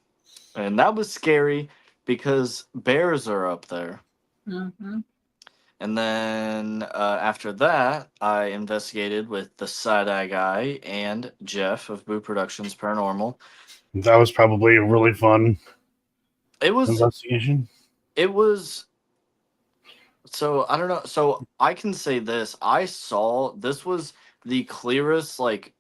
And that was scary because bears are up there. Mm-hmm. And then after that, I investigated with the Side-Eye Guy and Jeff of Boo Productions Paranormal. That was probably a really fun investigation. It was. So I don't know. So I can say this. This was the clearest like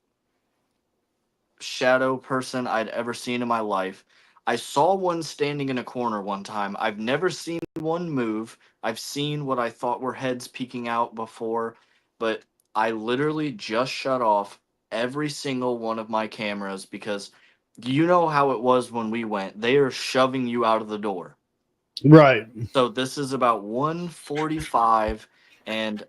shadow person I'd ever seen in my life. I saw one standing in a corner one time. I've never seen one move. I've seen what I thought were heads peeking out before, but I literally just shut off every single one of my cameras because you know how it was when we went. They are shoving you out of the door. Right. So this is about 1:45, and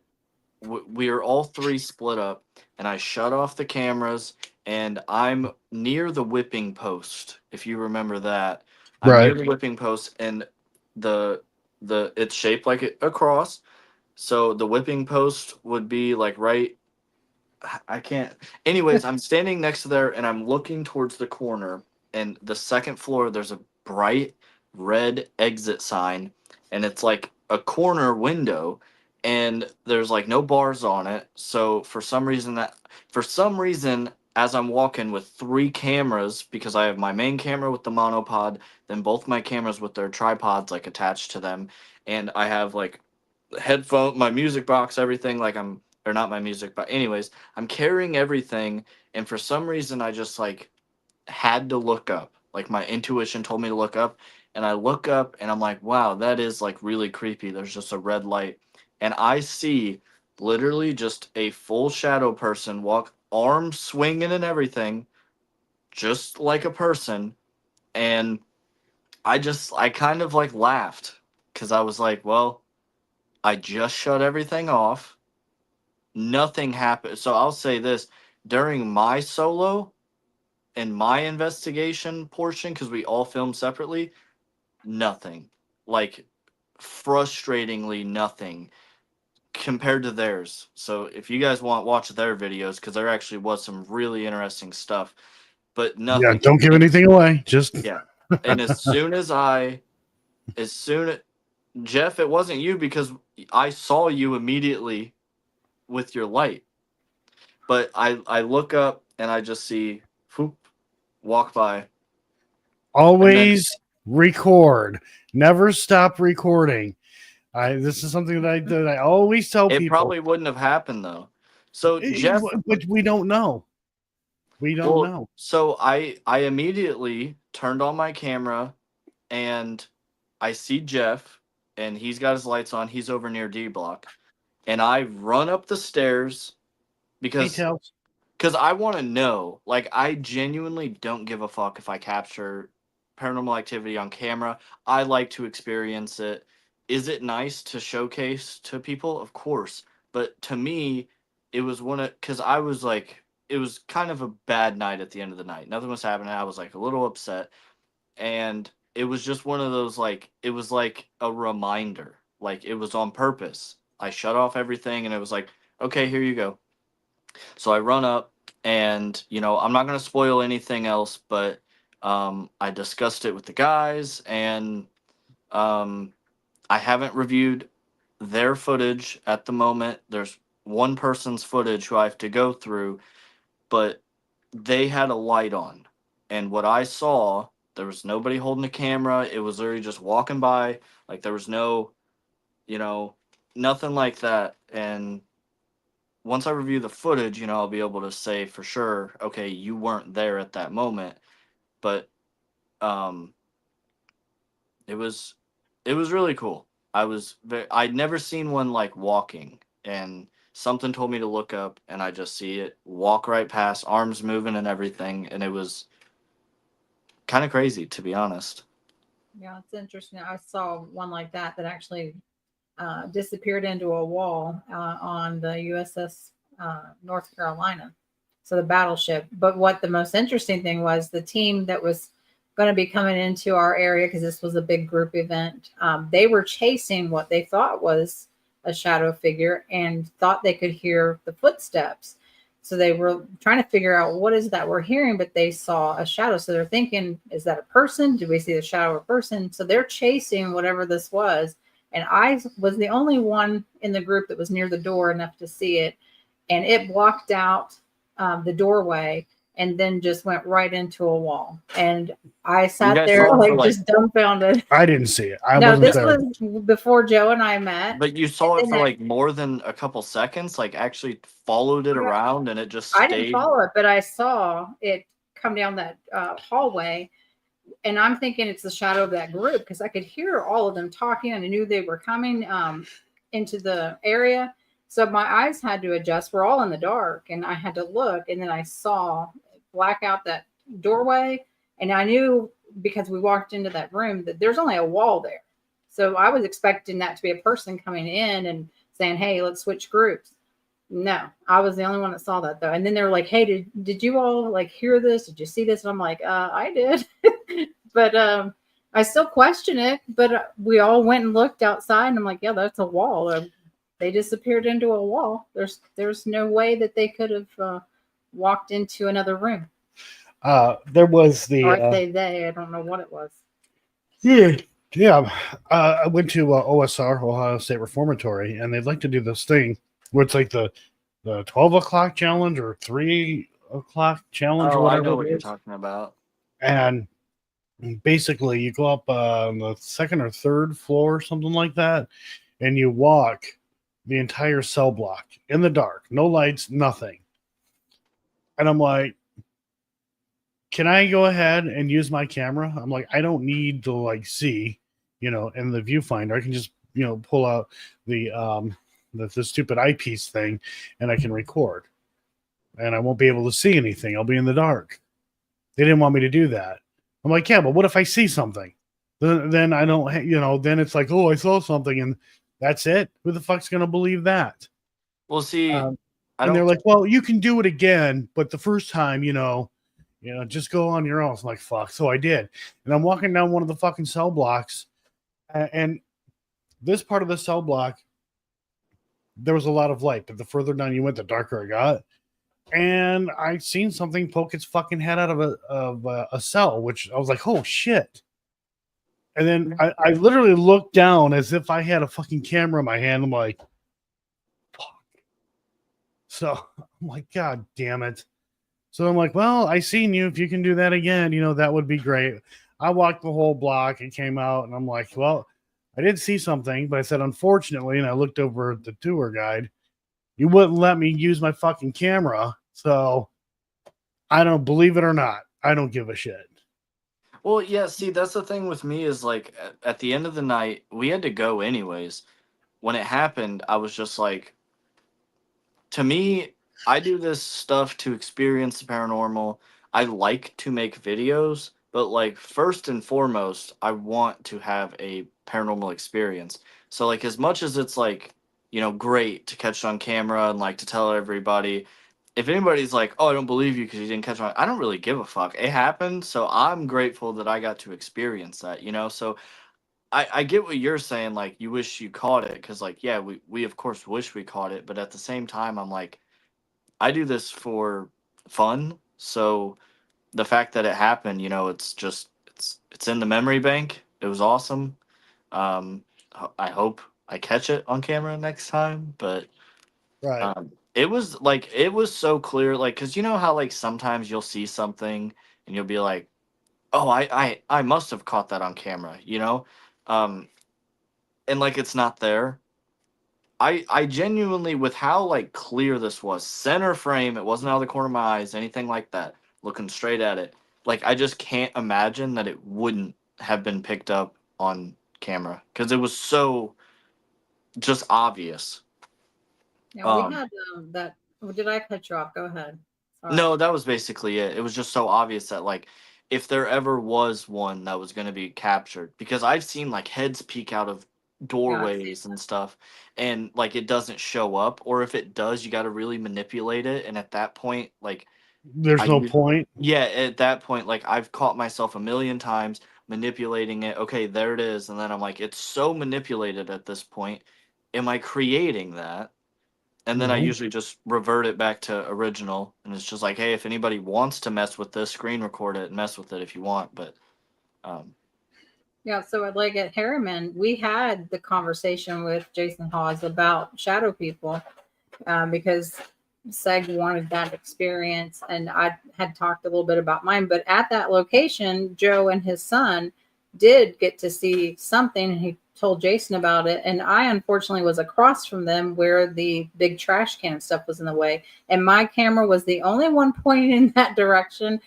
we are all three split up, and I shut off the cameras, and I'm near the whipping post. If you remember that, I'm near the whipping post, and the it's shaped like a cross. So the whipping post would be like right. I can't. Anyways, I'm standing next to there, and I'm looking towards the corner, and the second floor. There's a bright red exit sign, and it's like a corner window, and there's like no bars on it. So for some reason, as I'm walking with three cameras, because I have my main camera with the monopod, then both my cameras with their tripods like attached to them, and I have like headphone, my music box, everything. Like or not my music, but anyways, I'm carrying everything, and for some reason, I just like had to look up. Like my intuition told me to look up, and I look up and I'm like, wow, that is like really creepy. There's just a red light, and I see literally just a full shadow person walk, arms swinging and everything, just like a person. And I kind of like laughed because I was like, well, I just shut everything off. Nothing happened. So I'll say this, during my solo and my investigation portion, because we all filmed separately, nothing. Like frustratingly nothing compared to theirs. So if you guys watch their videos, because there actually was some really interesting stuff, but nothing. Yeah, don't give anything away. Just yeah. And Jeff, it wasn't you because I saw you immediately with your light. But I look up and I just see whoop, walk by. always record. Never stop recording. This is something that I always tell people. It probably wouldn't have happened though. So Jeff, but we don't know. We don't know. So I immediately turned on my camera, and I see Jeff, and he's got his lights on. He's over near D Block, and I run up the stairs because I want to know. Like, I genuinely don't give a fuck if I capture paranormal activity on camera. I like to experience it. Is it nice to showcase to people? Of course. But to me, it was because I was like, it was kind of a bad night at the end of the night. Nothing was happening. I was like a little upset. And it was just one of those, like, it was like a reminder. Like, it was on purpose. I shut off everything and it was like, okay, here you go. So I run up and, I'm not going to spoil anything else, but I discussed it with the guys, and um, I haven't reviewed their footage at the moment. There's one person's footage who I have to go through, but they had a light on. And what I saw, there was nobody holding a camera. It was literally just walking by. Like, there was no, you know, nothing like that. And once I review the footage, I'll be able to say for sure, okay, you weren't there at that moment. But um, it was really cool. I'd never seen one like walking, and something told me to look up, and I just see it walk right past, arms moving and everything, and it was kind of crazy, to be honest. Yeah, it's interesting. I saw one like that actually disappeared into a wall on the USS North Carolina. So the battleship. But what the most interesting thing was, the team that was going to be coming into our area, because this was a big group event, they were chasing what they thought was a shadow figure and thought they could hear the footsteps. So they were trying to figure out what is that we're hearing, but they saw a shadow. So they're thinking, is that a person? Do we see the shadow of a person? So they're chasing whatever this was. And I was the only one in the group that was near the door enough to see it. And it blocked out the doorway and then just went right into a wall. And I sat there just dumbfounded. I didn't see it. No, this was before Joe and I met. But you saw it for like more than a couple seconds, like actually followed it around, and it just stayed. I didn't follow it, but I saw it come down that hallway. And I'm thinking it's the shadow of that group, because I could hear all of them talking and I knew they were coming into the area. So my eyes had to adjust. We're all in the dark and I had to look. And then I saw black out that doorway. And I knew, because we walked into that room, that there's only a wall there. So I was expecting that to be a person coming in and saying, hey, let's switch groups. No, I was the only one that saw that though. And then they were like, hey, did you all like hear this? Did you see this? And I'm like, I did. But I still question it. But we all went and looked outside and I'm like, yeah, that's a wall. They disappeared into a wall. There's no way that they could have walked into another room. There was the, or I don't know what it was. Yeah. I went to OSR, Ohio State Reformatory, and they'd like to do this thing where it's like the 12 o'clock challenge or 3 o'clock challenge. Oh, I know what you're talking about. And basically you go up on the second or third floor, something like that, and you walk the entire cell block in the dark, no lights, nothing. And I'm like, can I go ahead and use my camera? I'm like, I don't need to like see, in the viewfinder. I can just, pull out the stupid eyepiece thing and I can record. And I won't be able to see anything. I'll be in the dark. They didn't want me to do that. I'm like, yeah, but what if I see something? Then I don't, then it's like, oh, I saw something and that's it. Who the fuck's going to believe that? Well, see, and they're like, well, you can do it again, but the first time, just go on your own. I'm like, fuck. So I did. And I'm walking down one of the fucking cell blocks. And this part of the cell block, there was a lot of light. But the further down you went, the darker it got. And I seen something poke its fucking head out of a cell, which I was like, oh, shit. And then I literally looked down as if I had a fucking camera in my hand. I'm like, fuck. So I'm like, God damn it. So I'm like, well, I seen you. If you can do that again, that would be great. I walked the whole block and came out and I'm like, well, I did see something, but I said, unfortunately, and I looked over at the tour guide, you wouldn't let me use my fucking camera. So I don't believe it or not. I don't give a shit. Well, yeah, see, that's the thing with me is like at the end of the night, we had to go anyways. When it happened, I was just like, to me, I do this stuff to experience the paranormal. I like to make videos, but like first and foremost, I want to have a paranormal experience. So like as much as it's like, great to catch it on camera and like to tell everybody, if anybody's like, "Oh, I don't believe you because you didn't catch my," I don't really give a fuck. It happened, so I'm grateful that I got to experience that. So I get what you're saying. Like, you wish you caught it because, like, yeah, we of course wish we caught it, but at the same time, I'm like, I do this for fun, so the fact that it happened, it's just it's in the memory bank. It was awesome. I hope I catch it on camera next time, but Right. it was so clear, like, because you know how like sometimes you'll see something and you'll be like, oh, I must have caught that on camera, um, and like it's not there. I genuinely, with how like clear this was, center frame, it wasn't out of the corner of my eyes, anything like that, looking straight at it. Like, I just can't imagine that it wouldn't have been picked up on camera because it was so just obvious. Yeah, we Um, had that. Oh, did I cut you off? Go ahead. Sorry. no, that was basically it. It was just so obvious that like if there ever was one that was going to be captured, because I've seen like heads peek out of Yeah, I've seen doorways and stuff, and like it doesn't show up, or if it does, you got to really manipulate it, and at that point, like I There's no use, point. yeah, at that point, like I've caught myself a million times manipulating it. Okay, there it is, and then I'm like, it's so manipulated at this point. Am I creating that? And then I No. usually just revert it back to original, and it's just like, hey, if anybody wants to mess with this, screen record it and mess with it if you want. But um, Yeah, so like at Harriman, we had the conversation with Jason Hawes about shadow people because Seg wanted that experience, and I had talked a little bit about mine. But at that location, Joe and his son did get to see something, and he told Jason about it. And I unfortunately was across from them where the big trash can stuff was in the way, and my camera was the only one pointing in that direction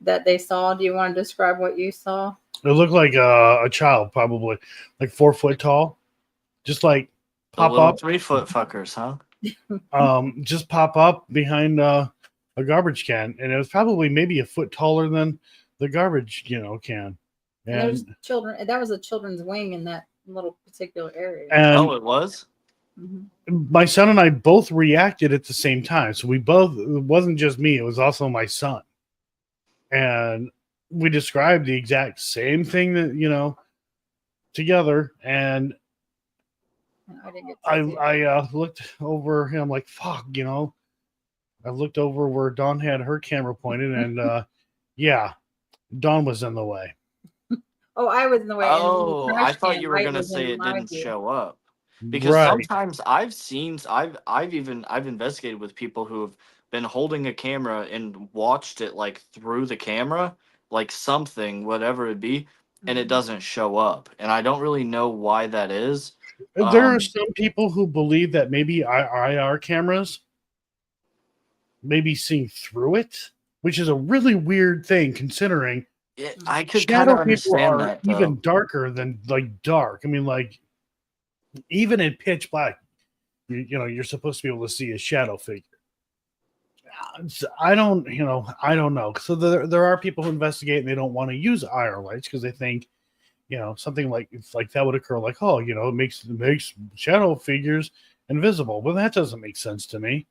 that they saw. Do you want to describe what you saw? It looked like a child, probably like 4 foot tall, just like the pop little up, 3 foot fuckers, huh? just pop up behind a garbage can, and it was probably maybe a foot taller than the garbage, can, And there's and children. That was a children's wing in that little particular area. Oh, and it was. Hmm. my son and I both reacted at the same time. So we both, it wasn't just me, it was also my son. And we described the exact same thing that, together. And I didn't get I, to see it. I looked over him like, fuck, I looked over where Dawn had her camera pointed, and yeah, Dawn was in the way. Oh, I was in the way, and then the Oh, I trash thought can you were light gonna was say in it my didn't view. show up. Because Right. sometimes I've investigated with people who have been holding a camera and watched it like through the camera, like something, whatever it be, and it Mhm. doesn't show up. And I don't really know why that is. There are Um, some people who believe that maybe IR cameras may be seeing through it, which is a really weird thing considering I could kind of shadow people understand are that even though. darker than like dark. I mean, like even in pitch black, you're supposed to be able to see a shadow figure. I don't know. So there are people who investigate and they don't want to use IR lights because they think, something like it's like that would occur. Like, oh, it makes shadow figures invisible. Well, that doesn't make sense to me.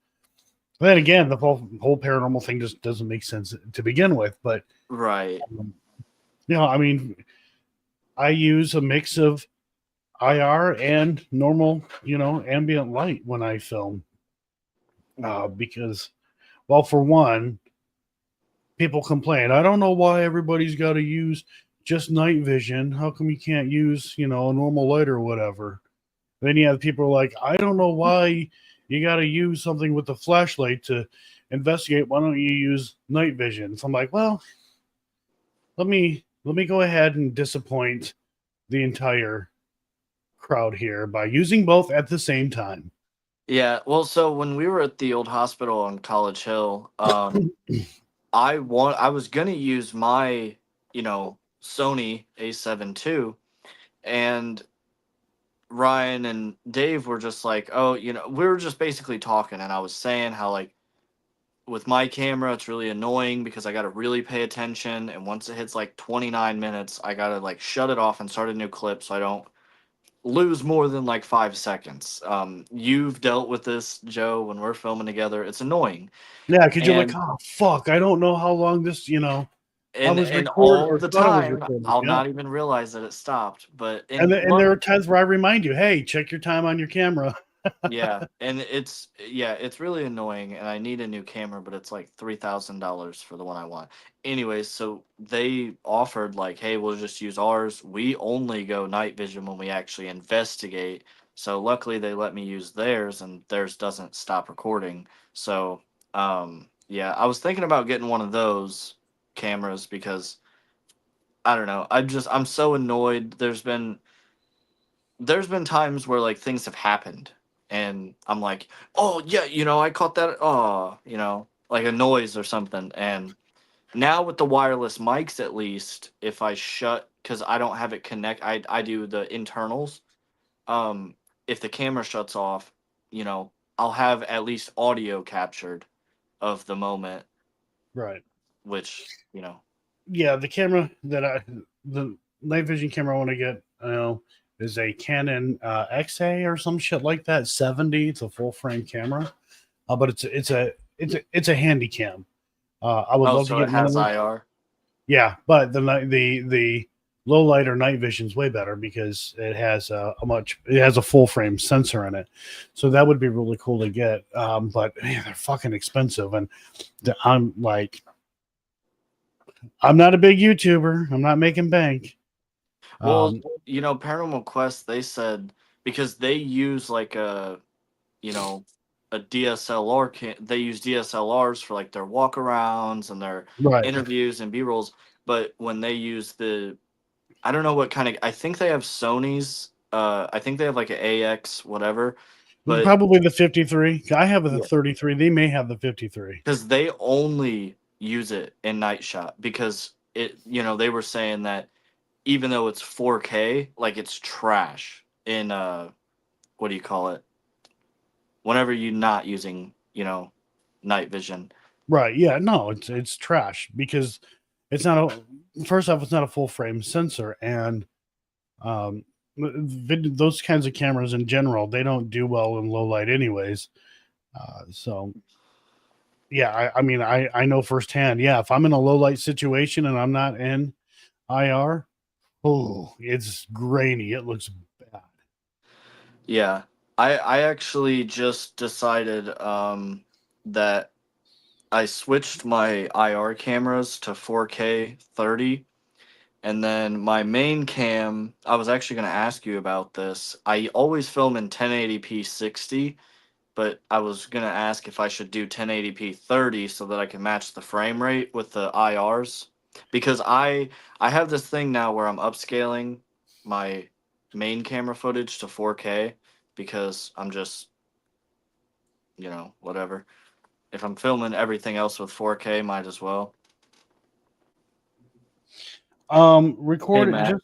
Then again, the whole paranormal thing just doesn't make sense to begin with. But Right. um, I mean, I use a mix of IR and normal, ambient light when I film. Because, well, for one, people complain. I don't know why everybody's got to use just night vision. How come you can't use, a normal light or whatever? Then you have people like, I don't know why you got to use something with the flashlight to investigate. Why don't you use night vision? So I'm like, well, let me go ahead and disappoint the entire crowd here by using both at the same time. Yeah. Well, so when we were at the old hospital on College Hill, I was gonna use my, Sony A7 II, and Ryan and Dave were just like, oh, we were just basically talking, and I was saying how like with my camera it's really annoying because I gotta really pay attention, and once it hits like 29 minutes, I gotta like shut it off and start a new clip so I don't lose more than like 5 seconds. You've dealt with this, Joe, when we're filming together. It's annoying. Yeah, because you're like, And oh fuck, I don't know how long this. I was and recording all or the thought it was time recording. I'll Yeah. not even realize that it stopped. But And there are times where I remind you, hey, check your time on your camera. yeah, and it's really annoying, and I need a new camera, but it's like $3,000 for the one I want. Anyways, so they offered like, hey, we'll just use ours. We only go night vision when we actually investigate. So luckily they let me use theirs, and theirs doesn't stop recording. So yeah, I was thinking about getting one of those cameras because I don't know. I'm so annoyed. There's been times where like things have happened and I'm like, oh yeah, I caught that, oh, like a noise or something. And now with the wireless mics, at least if I shut, because I don't have it connect, I do the internals. um if the camera shuts off, I'll have at least audio captured of the moment, Right. which Yeah, the night vision camera I want to get, is a Canon XA or some shit like that. 70. It's a full frame camera, but it's a handy cam. I would oh, love to so it get one of has those. IR. Yeah, but the low light or night vision is way better because it has a full frame sensor in it, so that would be really cool to get. But man, they're fucking expensive, and I'm like, I'm not a big YouTuber. I'm not making bank. Well, Um, Paranormal Quest, they said because they use like you know, a DSLR they use DSLRs for like their walkarounds and their right, interviews and B-rolls, but when they use I don't know what kind of, I think they have Sony's, I think they have like an AX whatever, but probably the 53. I have the yeah, 33. They may have the 53. because they only use it in night shot because they were saying that even though it's 4K, like it's trash in what do you call it? Whenever you're not using, night vision. Right? Yeah. No, it's trash because it's not a. First off, it's not a full frame sensor, and um, those kinds of cameras in general, they don't do well in low light, anyways. So yeah, I mean, I know firsthand. Yeah, if I'm in a low light situation and I'm not in IR, oh, it's grainy. It looks bad. Yeah. I actually just decided that I switched my IR cameras to 4K 30, and then my main cam, I was actually going to ask you about this. I always film in 1080p 60, but I was going to ask if I should do 1080p 30 so that I can match the frame rate with the IRs, because I have this thing now where I'm upscaling my main camera footage to 4K because I'm just, whatever. If I'm filming everything else with 4K, might as well. Hey, Record it. Matt.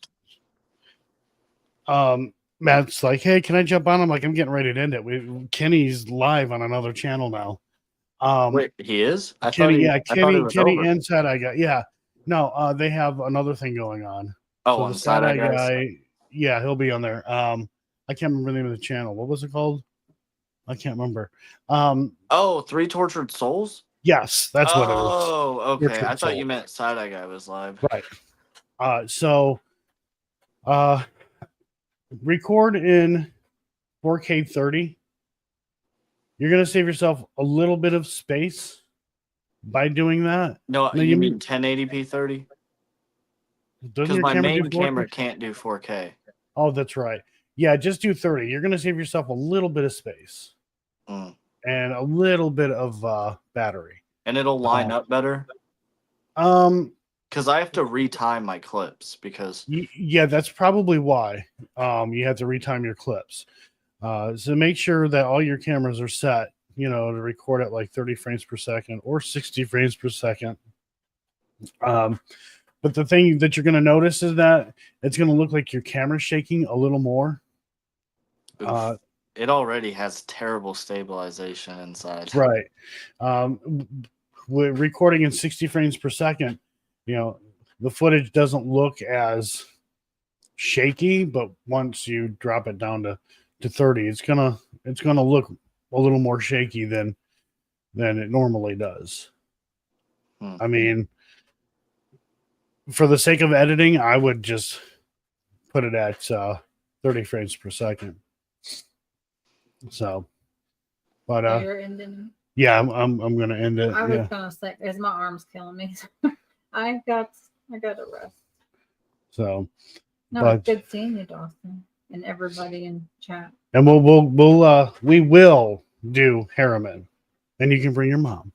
Just Matt's like, hey, can I jump on? I'm like, I'm getting ready to end it. Kenny's live on another channel now. Wait, he is? Kenny, I thought it was Kenny over. and Side Eye Guy. Yeah, no, they have another thing going on. Oh, So on the Side Side Eye Eye Guys? Guy, yeah, he'll be on there. I can't remember the name of the channel. What was it called? I can't remember. Oh, Three Tortured Souls? Yes, that's what it is. Oh, okay. I Tortured thought you Soul. meant Side Eye Guy was live. Right. So, record in 4K 30. You're gonna save yourself a little bit of space by doing that. No, No, you mean 1080p 30? doesn't Because your my camera do main 4K? camera can't do 4K. Oh, that's right. Yeah, just do 30. You're gonna save yourself a little bit of space Mm. and a little bit of battery. And it'll line up better? Um, Because I have to retime my clips because yeah, that's probably why. You have to retime your clips. So make sure that all your cameras are set, to record at like 30 frames per second or 60 frames per second. But the thing that you're going to notice is that it's going to look like your camera's shaking a little more. it already has terrible stabilization inside. Right. With recording in 60 frames per second, the footage doesn't look as shaky, but once you drop it down to 30, it's gonna look a little more shaky than it normally does. I mean, for the sake of editing, I would just put it at 30 frames per second. So, but So you're ending. yeah, I'm gonna end it. I was Yeah. gonna say, as my arm's killing me. I got to rest. So, No, but it's good seeing you, Dawson, and everybody in chat. and we will do Harriman, and you can bring your mom.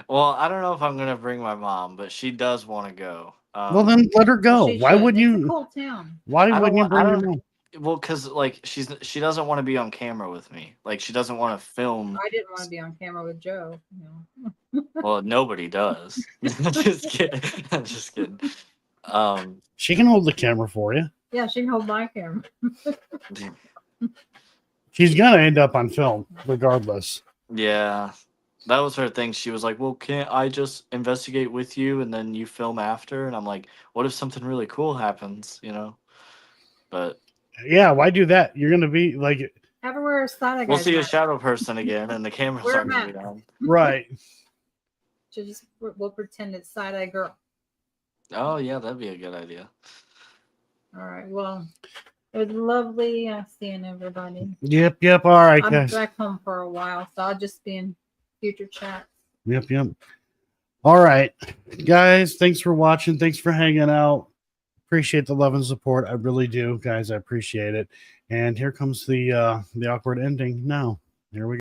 Well, I don't know if I'm gonna bring my mom, but she does want to go. Well, then let her go. She Why should. would It's a you? cool town. Why I wouldn't you don't wa- I bring your don't- mom? Well, because like she doesn't want to be on camera with me. Like she doesn't want to film. I didn't want to be on camera with Joe. You know. Well, nobody does. Just kidding. I'm just kidding. She can hold the camera for you. Yeah, she can hold my camera. She's gonna end up on film regardless. Yeah, that was her thing. She was like, "Well, can't I just investigate with you and then you film after?" And I'm like, "What if something really cool happens?" You know. But Yeah, why do that? You're gonna be like, Have her wear a side we'll guy's see a mask. shadow person again, and the cameras Wear a aren't gonna be mask. down. right. We'll pretend it's side eye girl. Oh yeah, that'd be a good idea. All right. Well, it was lovely seeing everybody. Yep. All right, I'm guys. back home for a while, so I'll just be in future chats. Yep. All right, guys. Thanks for watching. Thanks for hanging out. Appreciate the love and support. I really do, guys. I appreciate it. And here comes the awkward ending now. Here we go.